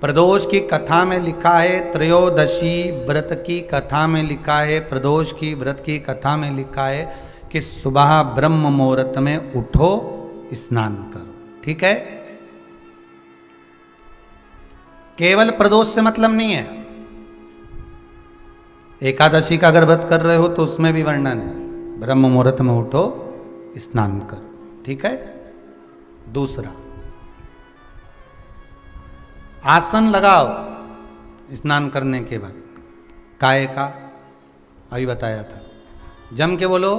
प्रदोष की कथा में लिखा है, त्रयोदशी व्रत की कथा में लिखा है, प्रदोष की व्रत की कथा में लिखा है कि सुबह ब्रह्म मुहूर्त में उठो, स्नान करो। ठीक है, केवल प्रदोष से मतलब नहीं है। एकादशी का अगर व्रत कर रहे हो तो उसमें भी वर्णन है, ब्रह्म मुहूर्त में उठो, स्नान करो। ठीक है। दूसरा, आसन लगाओ स्नान करने के बाद। काय का अभी बताया था, जम के बोलो,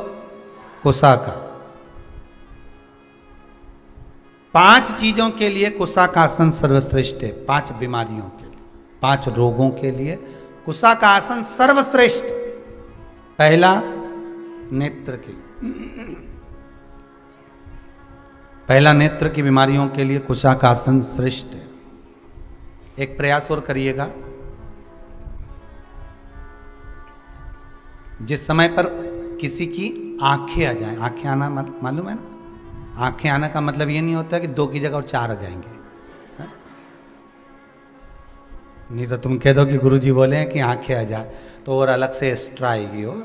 कुसा का। 5 चीजों के लिए कुसा का आसन सर्वश्रेष्ठ है। 5 बीमारियों के लिए, 5 रोगों के लिए कुसा का आसन सर्वश्रेष्ठ। पहला, नेत्र के लिए, पहला नेत्र की बीमारियों के लिए कुसा का आसन श्रेष्ठ है। एक प्रयास और करिएगा, जिस समय पर किसी की आंखें आ जाएं, आंखें आना मालूम है ना, आंखें आने का मतलब ये नहीं होता कि 2 की जगह और 4 आ जाएंगे। है? नहीं तो तुम कह दो कि गुरुजी बोले हैं कि आंखें आ जाए तो और अलग से एक्स्ट्रा आएगी हो।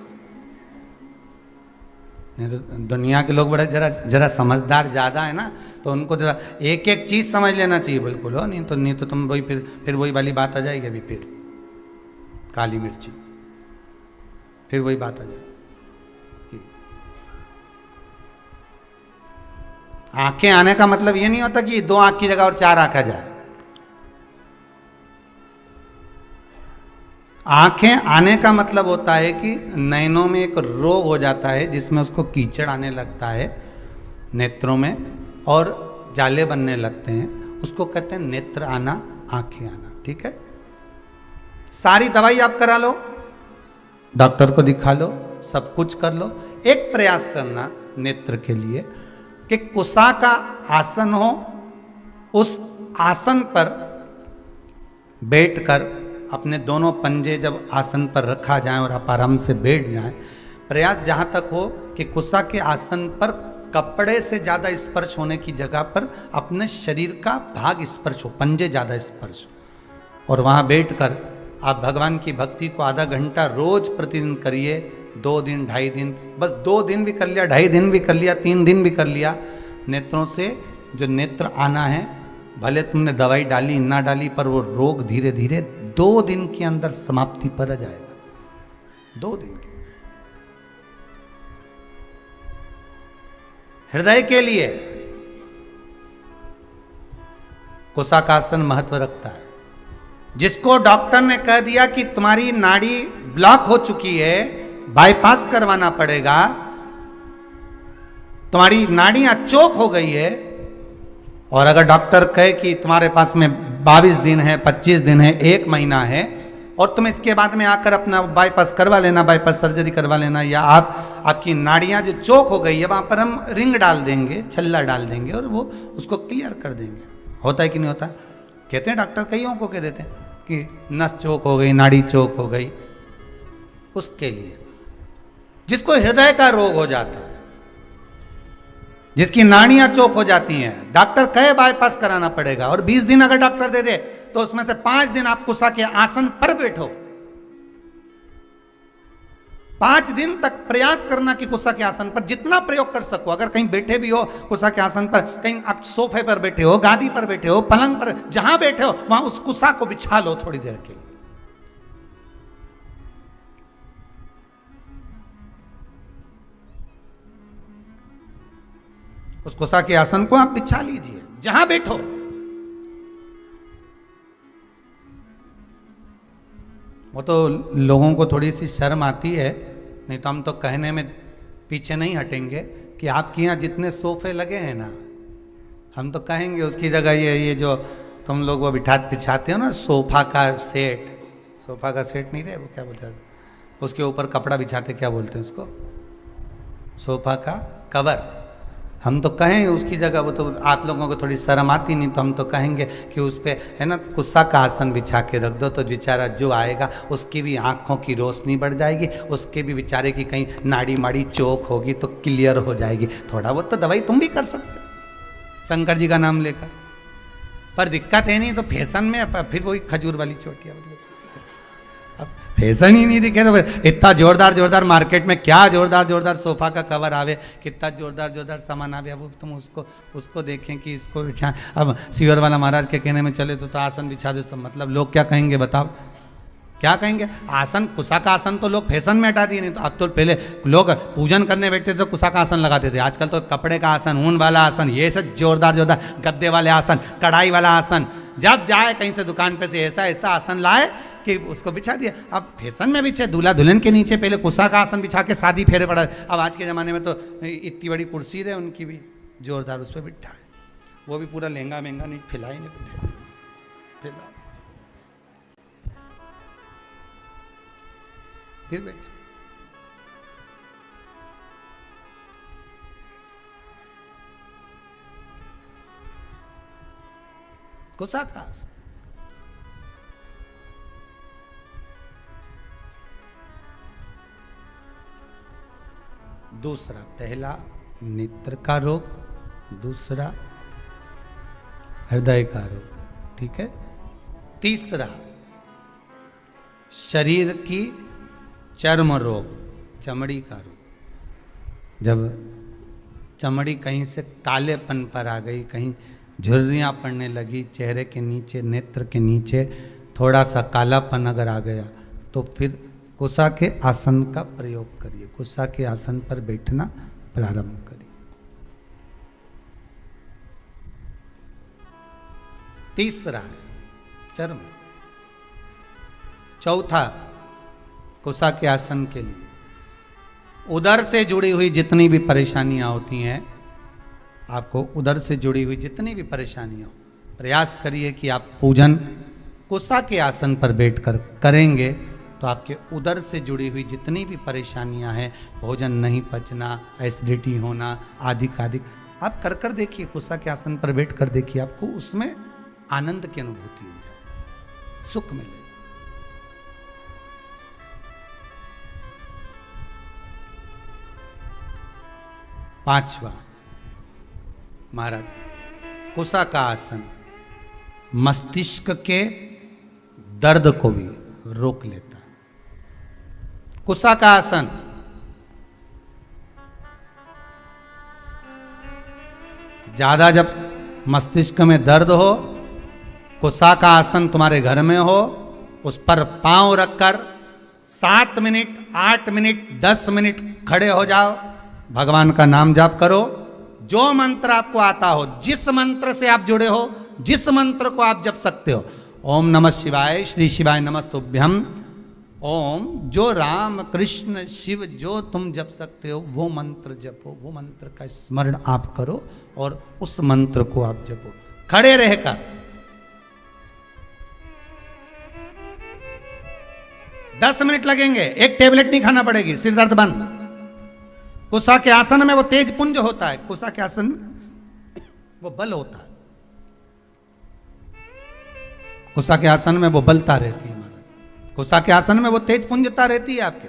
नहीं तो दुनिया के लोग बड़े जरा समझदार ज़्यादा है ना, तो उनको जरा एक एक चीज़ समझ लेना चाहिए बिल्कुल हो। नहीं तो तुम वही फिर वही वाली बात आ जाएगी। अभी फिर काली मिर्ची, फिर वही बात आ जाएगी। आंखें आने का मतलब ये नहीं होता कि 2 आंख की जगह और 4 आंख आ जाए। आंखें आने का मतलब होता है कि नयनों में एक रोग हो जाता है जिसमें उसको कीचड़ आने लगता है नेत्रों में और जाले बनने लगते हैं, उसको कहते हैं नेत्र आना, आंखें आना। ठीक है, सारी दवाई आप करा लो, डॉक्टर को दिखा लो, सब कुछ कर लो, एक प्रयास करना नेत्र के लिए कि कुसा का आसन हो, उस आसन पर बैठकर अपने दोनों पंजे जब आसन पर रखा जाए और आप आराम से बैठ जाएं, प्रयास जहां तक हो कि कुसा के आसन पर कपड़े से ज़्यादा स्पर्श होने की जगह पर अपने शरीर का भाग स्पर्श हो, पंजे ज़्यादा स्पर्श हो, और वहाँ बैठकर आप भगवान की भक्ति को आधा घंटा रोज प्रतिदिन करिए। 2 दिन, 2.5 दिन, बस 2 दिन भी कर लिया, 2.5 दिन भी कर लिया, 3 दिन भी कर लिया, नेत्रों से जो नेत्र आना है, भले तुमने दवाई डाली ना डाली, पर वो रोग धीरे धीरे 2 दिन के अंदर समाप्ति पर आ जाएगा। 2 दिन के। हृदय के लिए कुसा का आसन महत्व रखता है। जिसको डॉक्टर ने कह दिया कि तुम्हारी नाड़ी ब्लॉक हो चुकी है, बाईपास करवाना पड़ेगा, तुम्हारी नाड़ियां चोक हो गई है, और अगर डॉक्टर कहे कि तुम्हारे पास में 22 दिन है, 25 दिन है, 1 महीना है, और तुम इसके बाद में आकर अपना बाईपास करवा लेना, बाईपास सर्जरी करवा लेना, या आपकी नाड़ियां जो चोक हो गई है वहां पर हम रिंग डाल देंगे, छल्ला डाल देंगे और वो उसको क्लियर कर देंगे। होता है कि नहीं होता? कहते हैं डॉक्टर, कईयों को कह देते हैं कि नस चोक हो गई, नाड़ी चोक हो गई। उसके लिए जिसको हृदय का रोग हो जाता है, जिसकी नाड़ियां चोक हो जाती हैं, डॉक्टर कहे बाईपास कराना पड़ेगा, और 20 दिन अगर डॉक्टर दे दे तो उसमें से 5 दिन आप कुसा के आसन पर बैठो। 5 दिन तक प्रयास करना कि कुसा के आसन पर जितना प्रयोग कर सको। अगर कहीं बैठे भी हो कुसा के आसन पर, कहीं आप सोफे पर बैठे हो, गादी पर बैठे हो, पलंग पर, जहां बैठे हो वहां उस कुसा को बिछा लो थोड़ी देर के लिए। उस कुसा के आसन को आप बिछा लीजिए जहां बैठो। वो तो लोगों को थोड़ी सी शर्म आती है, नहीं तो हम तो कहने में पीछे नहीं हटेंगे कि आपके यहाँ जितने सोफे लगे हैं ना, हम तो कहेंगे उसकी जगह ये जो तुम लोग वो बिछाते हो ना, सोफा का सेट, सोफा का सेट नहीं रहे, वो क्या बोलते हैं उसके ऊपर कपड़ा बिछाते, क्या बोलते हैं उसको, सोफा का कवर। हम तो कहें उसकी जगह, वो तो आप लोगों को थोड़ी शर्म आती, नहीं तो हम तो कहेंगे कि उस पर है ना कुसा का आसन बिछा के रख दो, तो बेचारा जो आएगा उसकी भी आंखों की रोशनी बढ़ जाएगी, उसके भी बेचारे की कहीं नाड़ी माड़ी चोक होगी तो क्लियर हो जाएगी। थोड़ा बहुत तो दवाई तुम भी कर सकते हो शंकर जी का नाम लेकर। पर दिक्कत है नहीं तो फैशन में फिर वही खजूर वाली चोटियाँ। अब फैशन ही नहीं दिखे तो फिर इतना जोरदार जोरदार मार्केट में क्या जोरदार जोरदार सोफा का कवर आवे, कितना जोरदार जोरदार सामान आवे, अब तुम उसको देखें कि इसको बिछा। अब सीवर वाला महाराज के कहने में चले तो आसन बिछा दे तो मतलब लोग क्या कहेंगे बताओ, क्या कहेंगे। आसन कुशा का आसन तो लोग फैशन में हटा दिए, नहीं तो अब तो पहले लोग पूजन करने बैठते थे तो कुशा का आसन लगाते थे, आजकल तो कपड़े का आसन, ऊन वाला आसन, ये सब जोरदार जोरदार गद्दे वाले आसन, कढ़ाई वाला आसन, जब जाए कहीं से दुकान पे से ऐसा ऐसा आसन लाए कि उसको बिछा दिया। अब फैशन में बिछे, दूल्हा दुल्हन के नीचे पहले कुशा का आसन बिछा के शादी फेरे पड़ा। अब आज के ज़माने में तो इतनी बड़ी कुर्सी है उनकी भी जोरदार, उस पर बिठा है, वो भी पूरा लहंगा महंगा नहीं, फिला ही नहीं बिठा, फिला फिर बैठे। कुशा का आसन। दूसरा, पहला नेत्र का रोग, दूसरा हृदय का रोग, ठीक है। तीसरा शरीर की चर्म रोग, चमड़ी का रोग। जब चमड़ी कहीं से कालेपन पर आ गई, कहीं झुर्रियाँ पड़ने लगी, चेहरे के नीचे, नेत्र के नीचे थोड़ा सा कालापन अगर आ गया तो फिर कुशा के आसन का प्रयोग करिए, कुशा के आसन पर बैठना प्रारंभ करिए। तीसरा है चर्म। चौथा, कुशा के आसन के लिए उदर से जुड़ी हुई जितनी भी परेशानियां होती हैं, आपको उदर से जुड़ी हुई जितनी भी परेशानियां, प्रयास करिए कि आप पूजन कुशा के आसन पर बैठकर करेंगे तो आपके उदर से जुड़ी हुई जितनी भी परेशानियां हैं, भोजन नहीं पचना, एसिडिटी होना, आदि आदि, आप कर कर देखिए, कुशा के आसन पर बैठ कर देखिए, आपको उसमें आनंद की अनुभूति हो जाए, सुख मिले। पांचवा महाराज, कुशा का आसन मस्तिष्क के दर्द को भी रोक लेता है। कुशा का आसन ज्यादा जब मस्तिष्क में दर्द हो, कुशा का आसन तुम्हारे घर में हो, उस पर पांव रखकर 7 मिनट, 8 मिनट, 10 मिनट खड़े हो जाओ, भगवान का नाम जाप करो, जो मंत्र आपको आता हो, जिस मंत्र से आप जुड़े हो, जिस मंत्र को आप जप सकते हो, ओम नमः शिवाय, श्री शिवाय नमस्तुभ्यम, ओम, जो राम कृष्ण शिव जो तुम जप सकते हो वो मंत्र जपो, वो मंत्र का स्मरण आप करो और उस मंत्र को आप जपो खड़े रहकर। 10 मिनट लगेंगे, एक टेबलेट नहीं खाना पड़ेगी, सिर दर्द बंद। कुशा के आसन में वो तेज पुंज होता है, कुशा के आसन में वो बल होता है, कुशा के आसन में वो बलता रहती है महाराज, कुशा के आसन में वो तेज पुंजता रहती है आपके,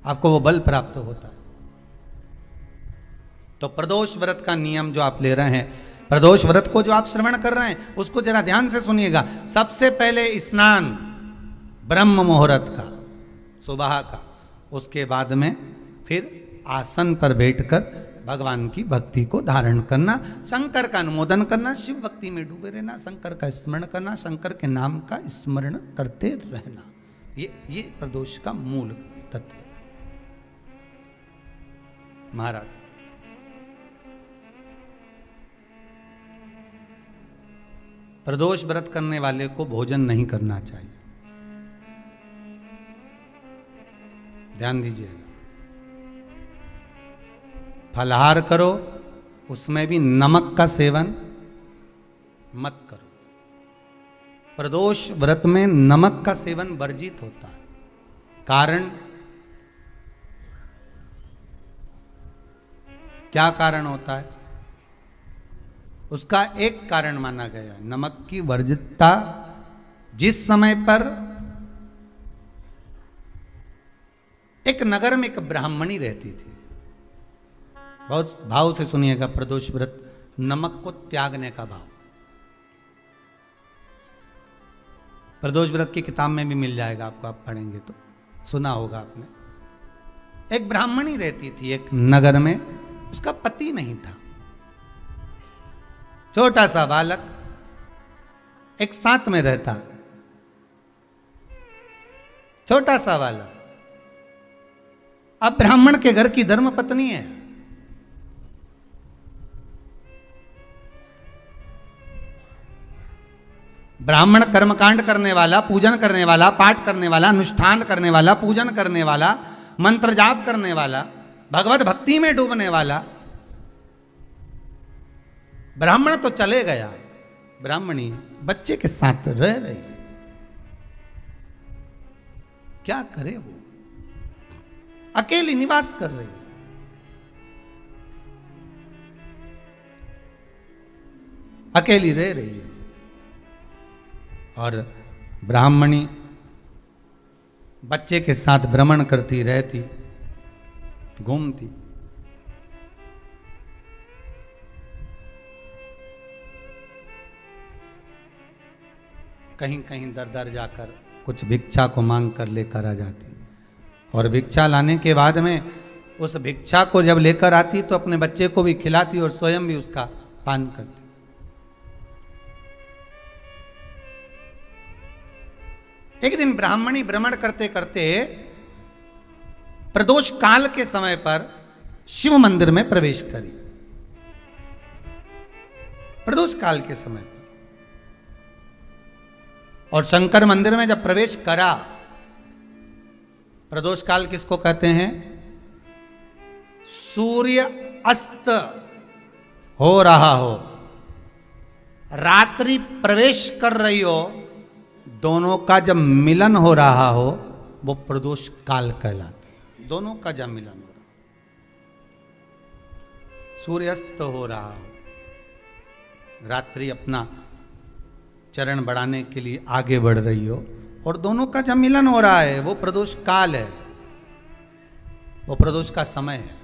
आपको वो बल प्राप्त होता है। तो प्रदोष व्रत का नियम जो आप ले रहे हैं, प्रदोष व्रत को जो आप श्रवण कर रहे हैं उसको जरा ध्यान से सुनिएगा। सबसे पहले स्नान ब्रह्म मुहूर्त का, सुबह का, उसके बाद में फिर आसन पर बैठकर भगवान की भक्ति को धारण करना, शंकर का अनुमोदन करना, शिव भक्ति में डूबे रहना, शंकर का स्मरण करना, शंकर के नाम का स्मरण करते रहना, ये प्रदोष का मूल तत्व। महाराज, प्रदोष व्रत करने वाले को भोजन नहीं करना चाहिए, ध्यान दीजिएगा। फलाहार करो, उसमें भी नमक का सेवन मत करो। प्रदोष व्रत में नमक का सेवन वर्जित होता है। कारण क्या कारण होता है? उसका एक कारण माना गया है, नमक की वर्जितता। जिस समय पर एक नगर में एक ब्राह्मणी रहती थी, बहुत भाव से सुनिएगा, प्रदोष व्रत नमक को त्यागने का भाव। प्रदोष व्रत की किताब में भी मिल जाएगा आपको, आप पढ़ेंगे तो सुना होगा आपने। एक ब्राह्मणी रहती थी एक नगर में, उसका पति नहीं था। छोटा सा बालक एक साथ में रहता, छोटा सा बालक। अब ब्राह्मण के घर की धर्म पत्नी है। ब्राह्मण कर्मकांड करने वाला, पूजन करने वाला, पाठ करने वाला, अनुष्ठान करने वाला, पूजन करने वाला, मंत्र जाप करने वाला, भगवत भक्ति में डूबने वाला। ब्राह्मण तो चले गया, ब्राह्मणी बच्चे के साथ रह रही। क्या करे वो, अकेली निवास कर रही, अकेली रह रही है। और ब्राह्मणी बच्चे के साथ भ्रमण करती रहती, घूमती। कहीं कहीं दर दर जाकर कुछ भिक्षा को मांग कर लेकर आ जाती, और भिक्षा लाने के बाद में उस भिक्षा को जब लेकर आती तो अपने बच्चे को भी खिलाती और स्वयं भी उसका पान करती। एक दिन ब्राह्मणी भ्रमण करते करते प्रदोष काल के समय पर शिव मंदिर में प्रवेश करी। प्रदोष काल के समय पर, और शंकर मंदिर में जब प्रवेश करा, प्रदोष काल किसको कहते हैं? सूर्य अस्त हो रहा हो, रात्रि प्रवेश कर रही हो, दोनों का जब मिलन हो रहा हो वो प्रदोष काल कहलाता है। दोनों का जब मिलन हो रहा, सूर्यास्त हो रहा हो, रात्रि अपना चरण बढ़ाने के लिए आगे बढ़ रही हो, और दोनों का जब मिलन हो रहा है वो प्रदोष काल है, वो प्रदोष का समय है।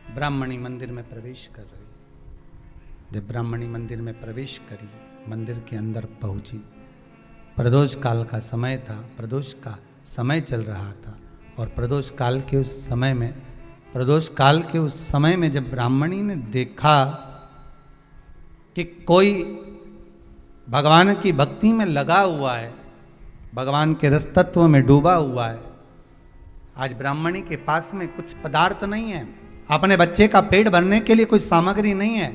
ब्राह्मणी मंदिर में प्रवेश कर रही। जब ब्राह्मणी मंदिर में प्रवेश करी, मंदिर के अंदर पहुंची, प्रदोष काल का समय था, प्रदोष का समय चल रहा था। और प्रदोष काल के उस समय में, प्रदोष काल के उस समय में जब ब्राह्मणी ने देखा कि कोई भगवान की भक्ति में लगा हुआ है, भगवान के रस तत्व में डूबा हुआ है। आज ब्राह्मणी के पास में कुछ पदार्थ नहीं है, अपने बच्चे का पेट भरने के लिए कोई सामग्री नहीं है,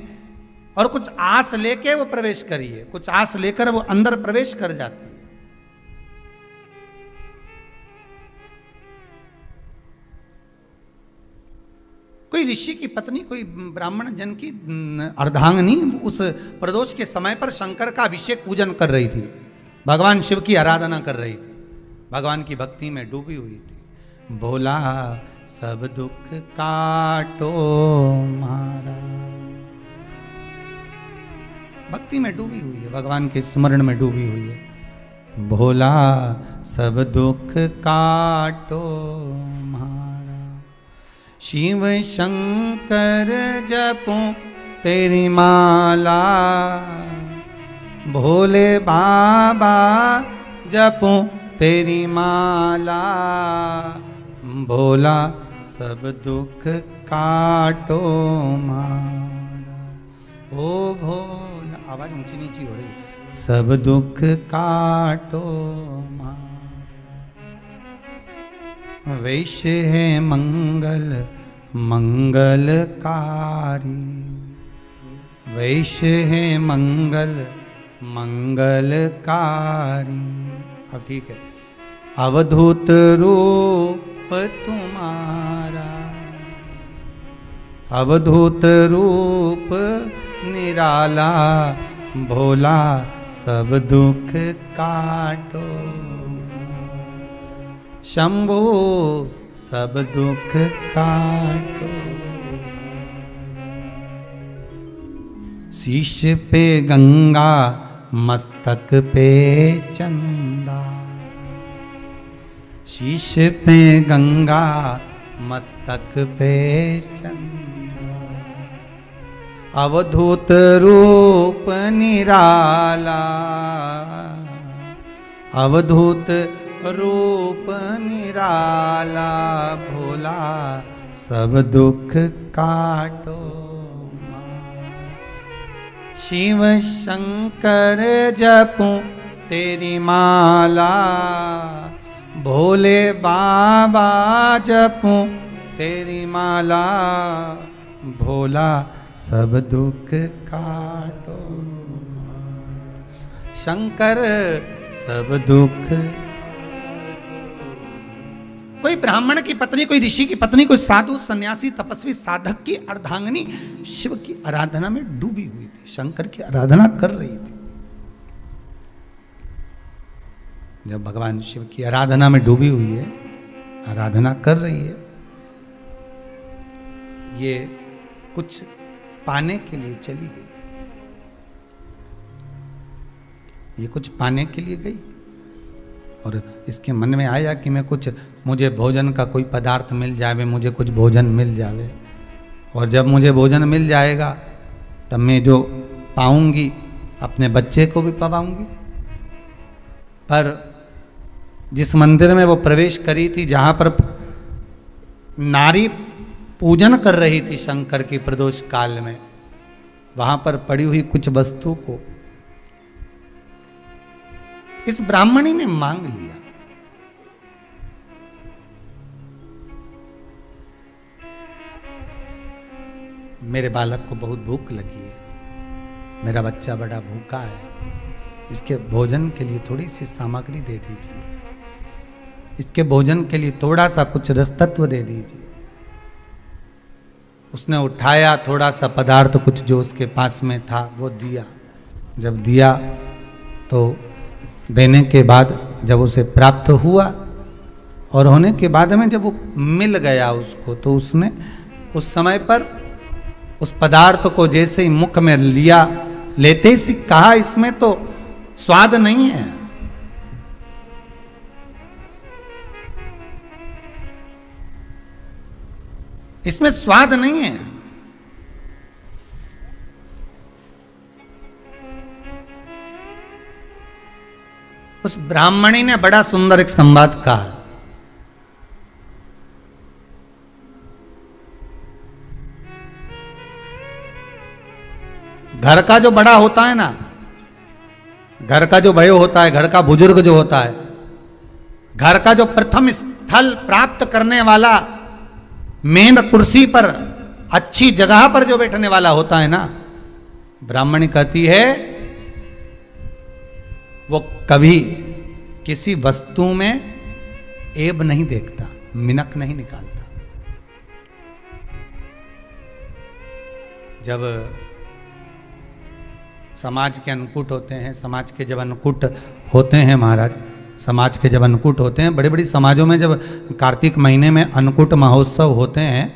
और कुछ आस लेके वो प्रवेश करी है, कुछ आस लेकर वो अंदर प्रवेश कर जाती है। कोई ऋषि की पत्नी, कोई ब्राह्मण जन की अर्धांगिनी उस प्रदोष के समय पर शंकर का अभिषेक पूजन कर रही थी, भगवान शिव की आराधना कर रही थी, भगवान की भक्ति में डूबी हुई थी। भोला सब दुख काटो मारा, भक्ति में डूबी हुई है, भगवान के स्मरण में डूबी हुई है। भोला सब दुख काटो मारा, शिव शंकर जपो तेरी माला, भोले बाबा जपो तेरी माला, भोला सब दुख काटो मारा। ओ भोला, आवाज ऊंची नीची हो रही, सब दुख काटो मारा। वैश्य है मंगल मंगलकारी, वैश्य है मंगल मंगलकारी। अब ठीक है। अवधूत रूप तुम्हारा, अवधूत रूप निराला, भोला सब दुख काटो, शंभू सब दुख काटो। शीश पे गंगा मस्तक पे चंदा, शीश पे गंगा मस्तक पे चंदा। अवधूत रूप निराला, अवधूत रूप निराला, भोला सब दुख काटो। शिव शंकर जपूं तेरी माला, भोले बाबा जपूं तेरी माला, भोला सब दुख काटो। शंकर सब दुख। कोई ब्राह्मण की पत्नी, कोई ऋषि की पत्नी, कोई साधु सन्यासी तपस्वी साधक की अर्धांगिनी शिव की आराधना में डूबी हुई थी, शंकर की आराधना कर रही थी। जब भगवान शिव की आराधना में डूबी हुई है, आराधना कर रही है, ये कुछ पाने के लिए चली गई, ये कुछ पाने के लिए गई और इसके मन में आया कि मैं कुछ, मुझे भोजन का कोई पदार्थ मिल जावे, मुझे कुछ भोजन मिल जावे, और जब मुझे भोजन मिल जाएगा तब मैं जो पाऊंगी अपने बच्चे को भी पाऊंगी। पर जिस मंदिर में वो प्रवेश करी थी, जहां पर नारी पूजन कर रही थी शंकर की प्रदोष काल में, वहां पर पड़ी हुई कुछ वस्तु को इस ब्राह्मणी ने मांग लिया। मेरे बालक को बहुत भूख लगी है, मेरा बच्चा बड़ा भूखा है, इसके भोजन के लिए थोड़ी सी सामग्री दे दीजिए, इसके भोजन के लिए थोड़ा सा कुछ रसतत्व दे दीजिए। उसने उठाया थोड़ा सा पदार्थ, कुछ जो उसके पास में था वो दिया। जब दिया तो देने के बाद जब उसे प्राप्त हुआ और होने के बाद में जब वो मिल गया उसको, तो उसने उस समय पर उस पदार्थ को जैसे ही मुख में लिया, लेते ही कहा इसमें तो स्वाद नहीं है। इसमें स्वाद नहीं है। उस ब्राह्मणी ने बड़ा सुंदर एक संवाद कहा। घर का जो बड़ा होता है ना, घर का जो भय होता है, घर का बुजुर्ग जो होता है, घर का जो प्रथम स्थल प्राप्त करने वाला, मेन कुर्सी पर, अच्छी जगह पर जो बैठने वाला होता है ना, ब्राह्मणी कहती है वो कभी किसी वस्तु में ऐब नहीं देखता, मिनक नहीं निकालता। जब समाज के अन्नकूट होते हैं, समाज के जब अन्नकूट होते हैं महाराज, समाज के जब अन्नकूट होते हैं, बड़े बड़ी समाजों में जब कार्तिक महीने में अन्नकूट महोत्सव होते हैं,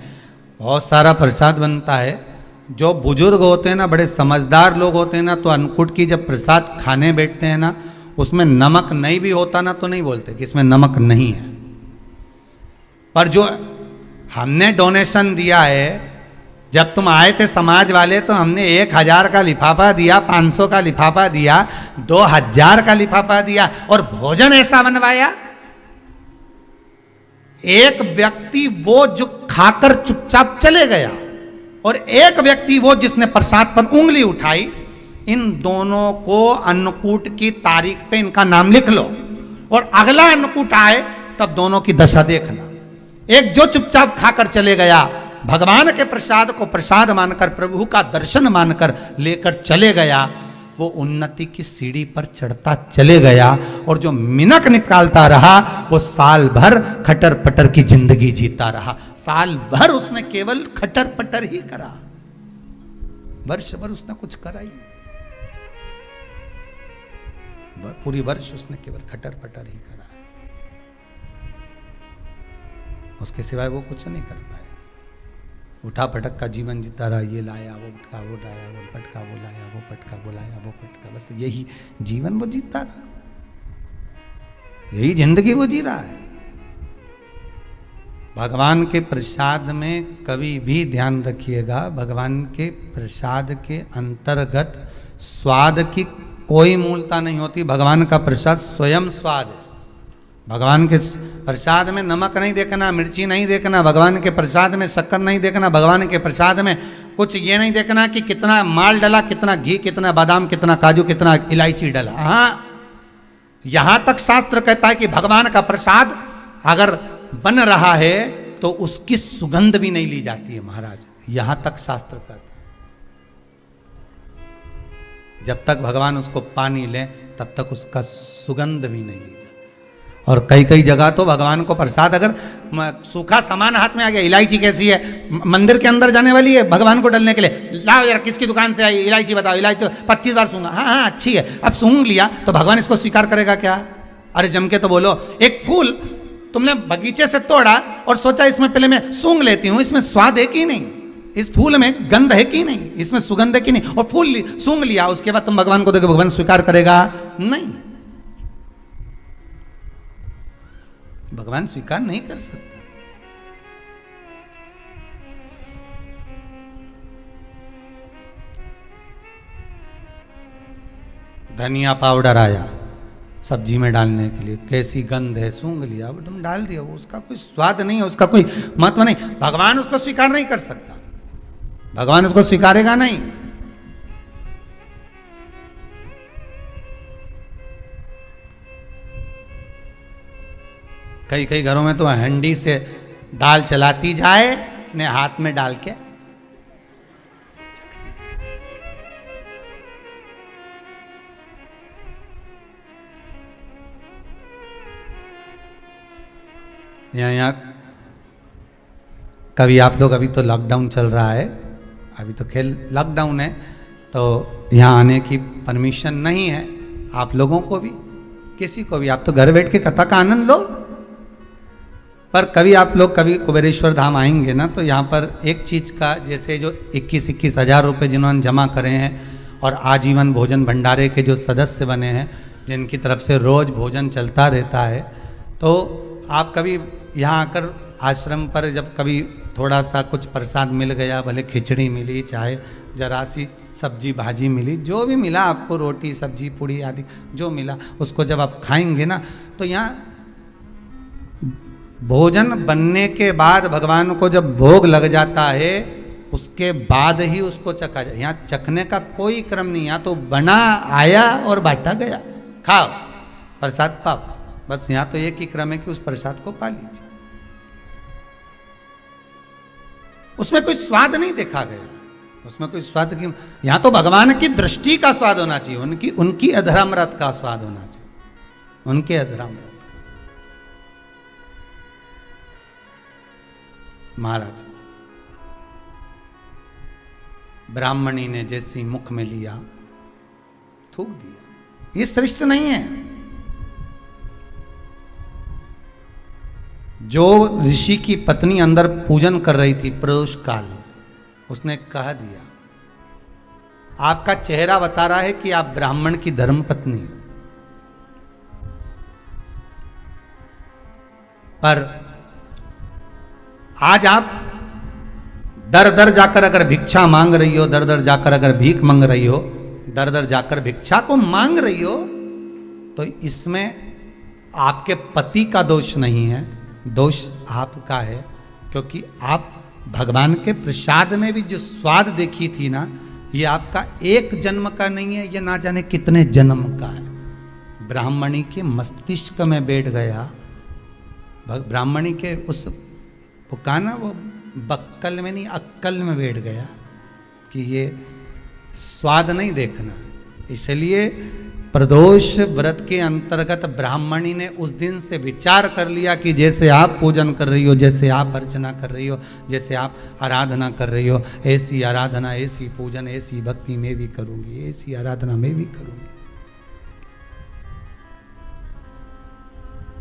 बहुत सारा प्रसाद बनता है। जो बुजुर्ग होते हैं ना, बड़े समझदार लोग होते हैं ना, तो अन्नकूट की जब प्रसाद खाने बैठते हैं ना, उसमें नमक नहीं भी होता ना, तो नहीं बोलते कि इसमें नमक नहीं है। पर जो हमने डोनेशन दिया है, जब तुम आए थे समाज वाले, तो हमने 1000 का लिफाफा दिया, 500 का लिफाफा दिया, 2000 का लिफाफा दिया, और भोजन ऐसा बनवाया। एक व्यक्ति वो जो खाकर चुपचाप चले गया, और एक व्यक्ति वो जिसने प्रसाद पर उंगली उठाई। इन दोनों को अन्नकूट की तारीख पे इनका नाम लिख लो, और अगला अन्नकूट आए तब दोनों की दशा देखना। एक जो चुपचाप खाकर चले गया, भगवान के प्रसाद को प्रसाद मानकर, प्रभु का दर्शन मानकर लेकर चले गया, वो उन्नति की सीढ़ी पर चढ़ता चले गया, और जो मिनक निकालता रहा वो साल भर खटर पटर की जिंदगी जीता रहा। साल भर उसने केवल खटर पटर ही करा, वर्ष भर उसने कुछ करा ही, पूरी वर्ष उसने केवल खटर पटर ही करा, उसके सिवाय वो कुछ नहीं कर पाया। उठा पटक का जीवन जीता रहा, ये लाया वो पटका, वो लाया वो पटका, वो लाया वो पटका, वो लाया वो पटका, बस यही जीवन वो जीता रहा, यही जिंदगी वो जी रहा है। भगवान के प्रसाद में कभी भी ध्यान रखिएगा, भगवान के प्रसाद के अंतर्गत स्वाद की कोई मूलता नहीं होती। भगवान का प्रसाद स्वयं स्वाद है। भगवान के प्रसाद में नमक नहीं देखना, मिर्ची नहीं देखना, भगवान के प्रसाद में शक्कर नहीं देखना, भगवान के प्रसाद में कुछ ये नहीं देखना कि कितना माल डला, कितना घी, कितना बादाम, कितना काजू, कितना इलायची डला। हाँ, यहां तक शास्त्र कहता है कि भगवान का प्रसाद अगर बन रहा है तो उसकी सुगंध भी नहीं ली जाती है महाराज, यहां तक शास्त्र कहता है। जब तक भगवान उसको पानी ले तब तक उसका सुगंध भी नहीं ली जाती। और कई कई जगह तो भगवान को प्रसाद अगर सूखा सामान हाथ में आ गया, इलायची कैसी है, मंदिर के अंदर जाने वाली है भगवान को डलने के लिए, लाओ यार किसकी दुकान से आई इलायची बताओ, इलायची तो 25 बार सूंघा, हाँ हाँ अच्छी है, अब सूंघ लिया तो भगवान इसको स्वीकार करेगा क्या? अरे जम के तो बोलो। एक फूल तुमने बगीचे से तोड़ा और सोचा इसमें पहले मैं सूंघ लेती हूं, इसमें स्वाद है कि नहीं, इस फूल में गंध है कि नहीं, इसमें सुगंध है कि नहीं, और फूल सूंघ लिया, उसके बाद तुम भगवान को देखो, भगवान स्वीकार करेगा? नहीं, भगवान स्वीकार नहीं कर सकते। धनिया पाउडर आया सब्जी में डालने के लिए, कैसी गंध है, सूंघ लिया, वो तुम डाल दिया, वो उसका कोई स्वाद नहीं है, उसका कोई महत्व नहीं, भगवान उसको स्वीकार नहीं कर सकता, भगवान उसको स्वीकारेगा नहीं। कई कई घरों में तो हंडी से दाल चलाती जाए ने हाथ में डाल के, यहाँ कभी आप लोग, अभी तो लॉकडाउन चल रहा है, अभी तो खेल लॉकडाउन है, तो यहाँ आने की परमिशन नहीं है आप लोगों को भी, किसी को भी। आप तो घर बैठ के कथा का आनंद लो। पर कभी आप लोग कभी कुबेरेश्वर धाम आएंगे ना, तो यहाँ पर एक चीज़ का, जैसे जो 21-21 हज़ार रुपये जिन्होंने जमा करे हैं और आजीवन भोजन भंडारे के जो सदस्य बने हैं, जिनकी तरफ से रोज़ भोजन चलता रहता है, तो आप कभी यहाँ आकर आश्रम पर जब कभी थोड़ा सा कुछ प्रसाद मिल गया, भले खिचड़ी मिली, चाहे जरा सी सब्जी भाजी मिली, जो भी मिला आपको, रोटी सब्जी पूड़ी आदि जो मिला, उसको जब आप खाएंगे ना, तो यहाँ भोजन बनने के बाद भगवान को जब भोग लग जाता है, उसके बाद ही उसको चखा जाए। यहाँ चखने का कोई क्रम नहीं, यहाँ तो बना आया और बांटा गया, खाओ प्रसाद पाओ, बस यहाँ तो एक ही क्रम है कि उस प्रसाद को पा लीजिए। उसमें कोई स्वाद नहीं देखा गया, उसमें कोई स्वाद की, यहाँ तो भगवान की दृष्टि का स्वाद होना चाहिए, उनकी अधरामृत का स्वाद होना चाहिए, उनके अधरामृत। महाराज ब्राह्मणी ने जैसी मुख में लिया थूक दिया, ये श्रेष्ठ नहीं है। जो ऋषि की पत्नी अंदर पूजन कर रही थी प्रदोष काल, उसने कह दिया, आपका चेहरा बता रहा है कि आप ब्राह्मण की धर्म पत्नी हो, पर आज आप दर दर जाकर अगर भिक्षा मांग रही हो, दर दर जाकर अगर भीख मांग रही हो, दर दर जाकर भिक्षा को मांग रही हो, तो इसमें आपके पति का दोष नहीं है, दोष आपका है, क्योंकि आप भगवान के प्रसाद में भी जो स्वाद देखी थी ना, ये आपका एक जन्म का नहीं है, ये ना जाने कितने जन्म का है। ब्राह्मणी के मस्तिष्क में बैठ गया, ब्राह्मणी के उस पुकाना वो बक्कल में नहीं अक्कल में बैठ गया कि ये स्वाद नहीं देखना। इसलिए प्रदोष व्रत के अंतर्गत ब्राह्मणी ने उस दिन से विचार कर लिया कि जैसे आप पूजन कर रही हो, जैसे आप अर्चना कर रही हो, जैसे आप आराधना कर रही हो, ऐसी आराधना, ऐसी पूजन, ऐसी भक्ति मैं भी करूंगी, ऐसी आराधना मैं भी करूंगी।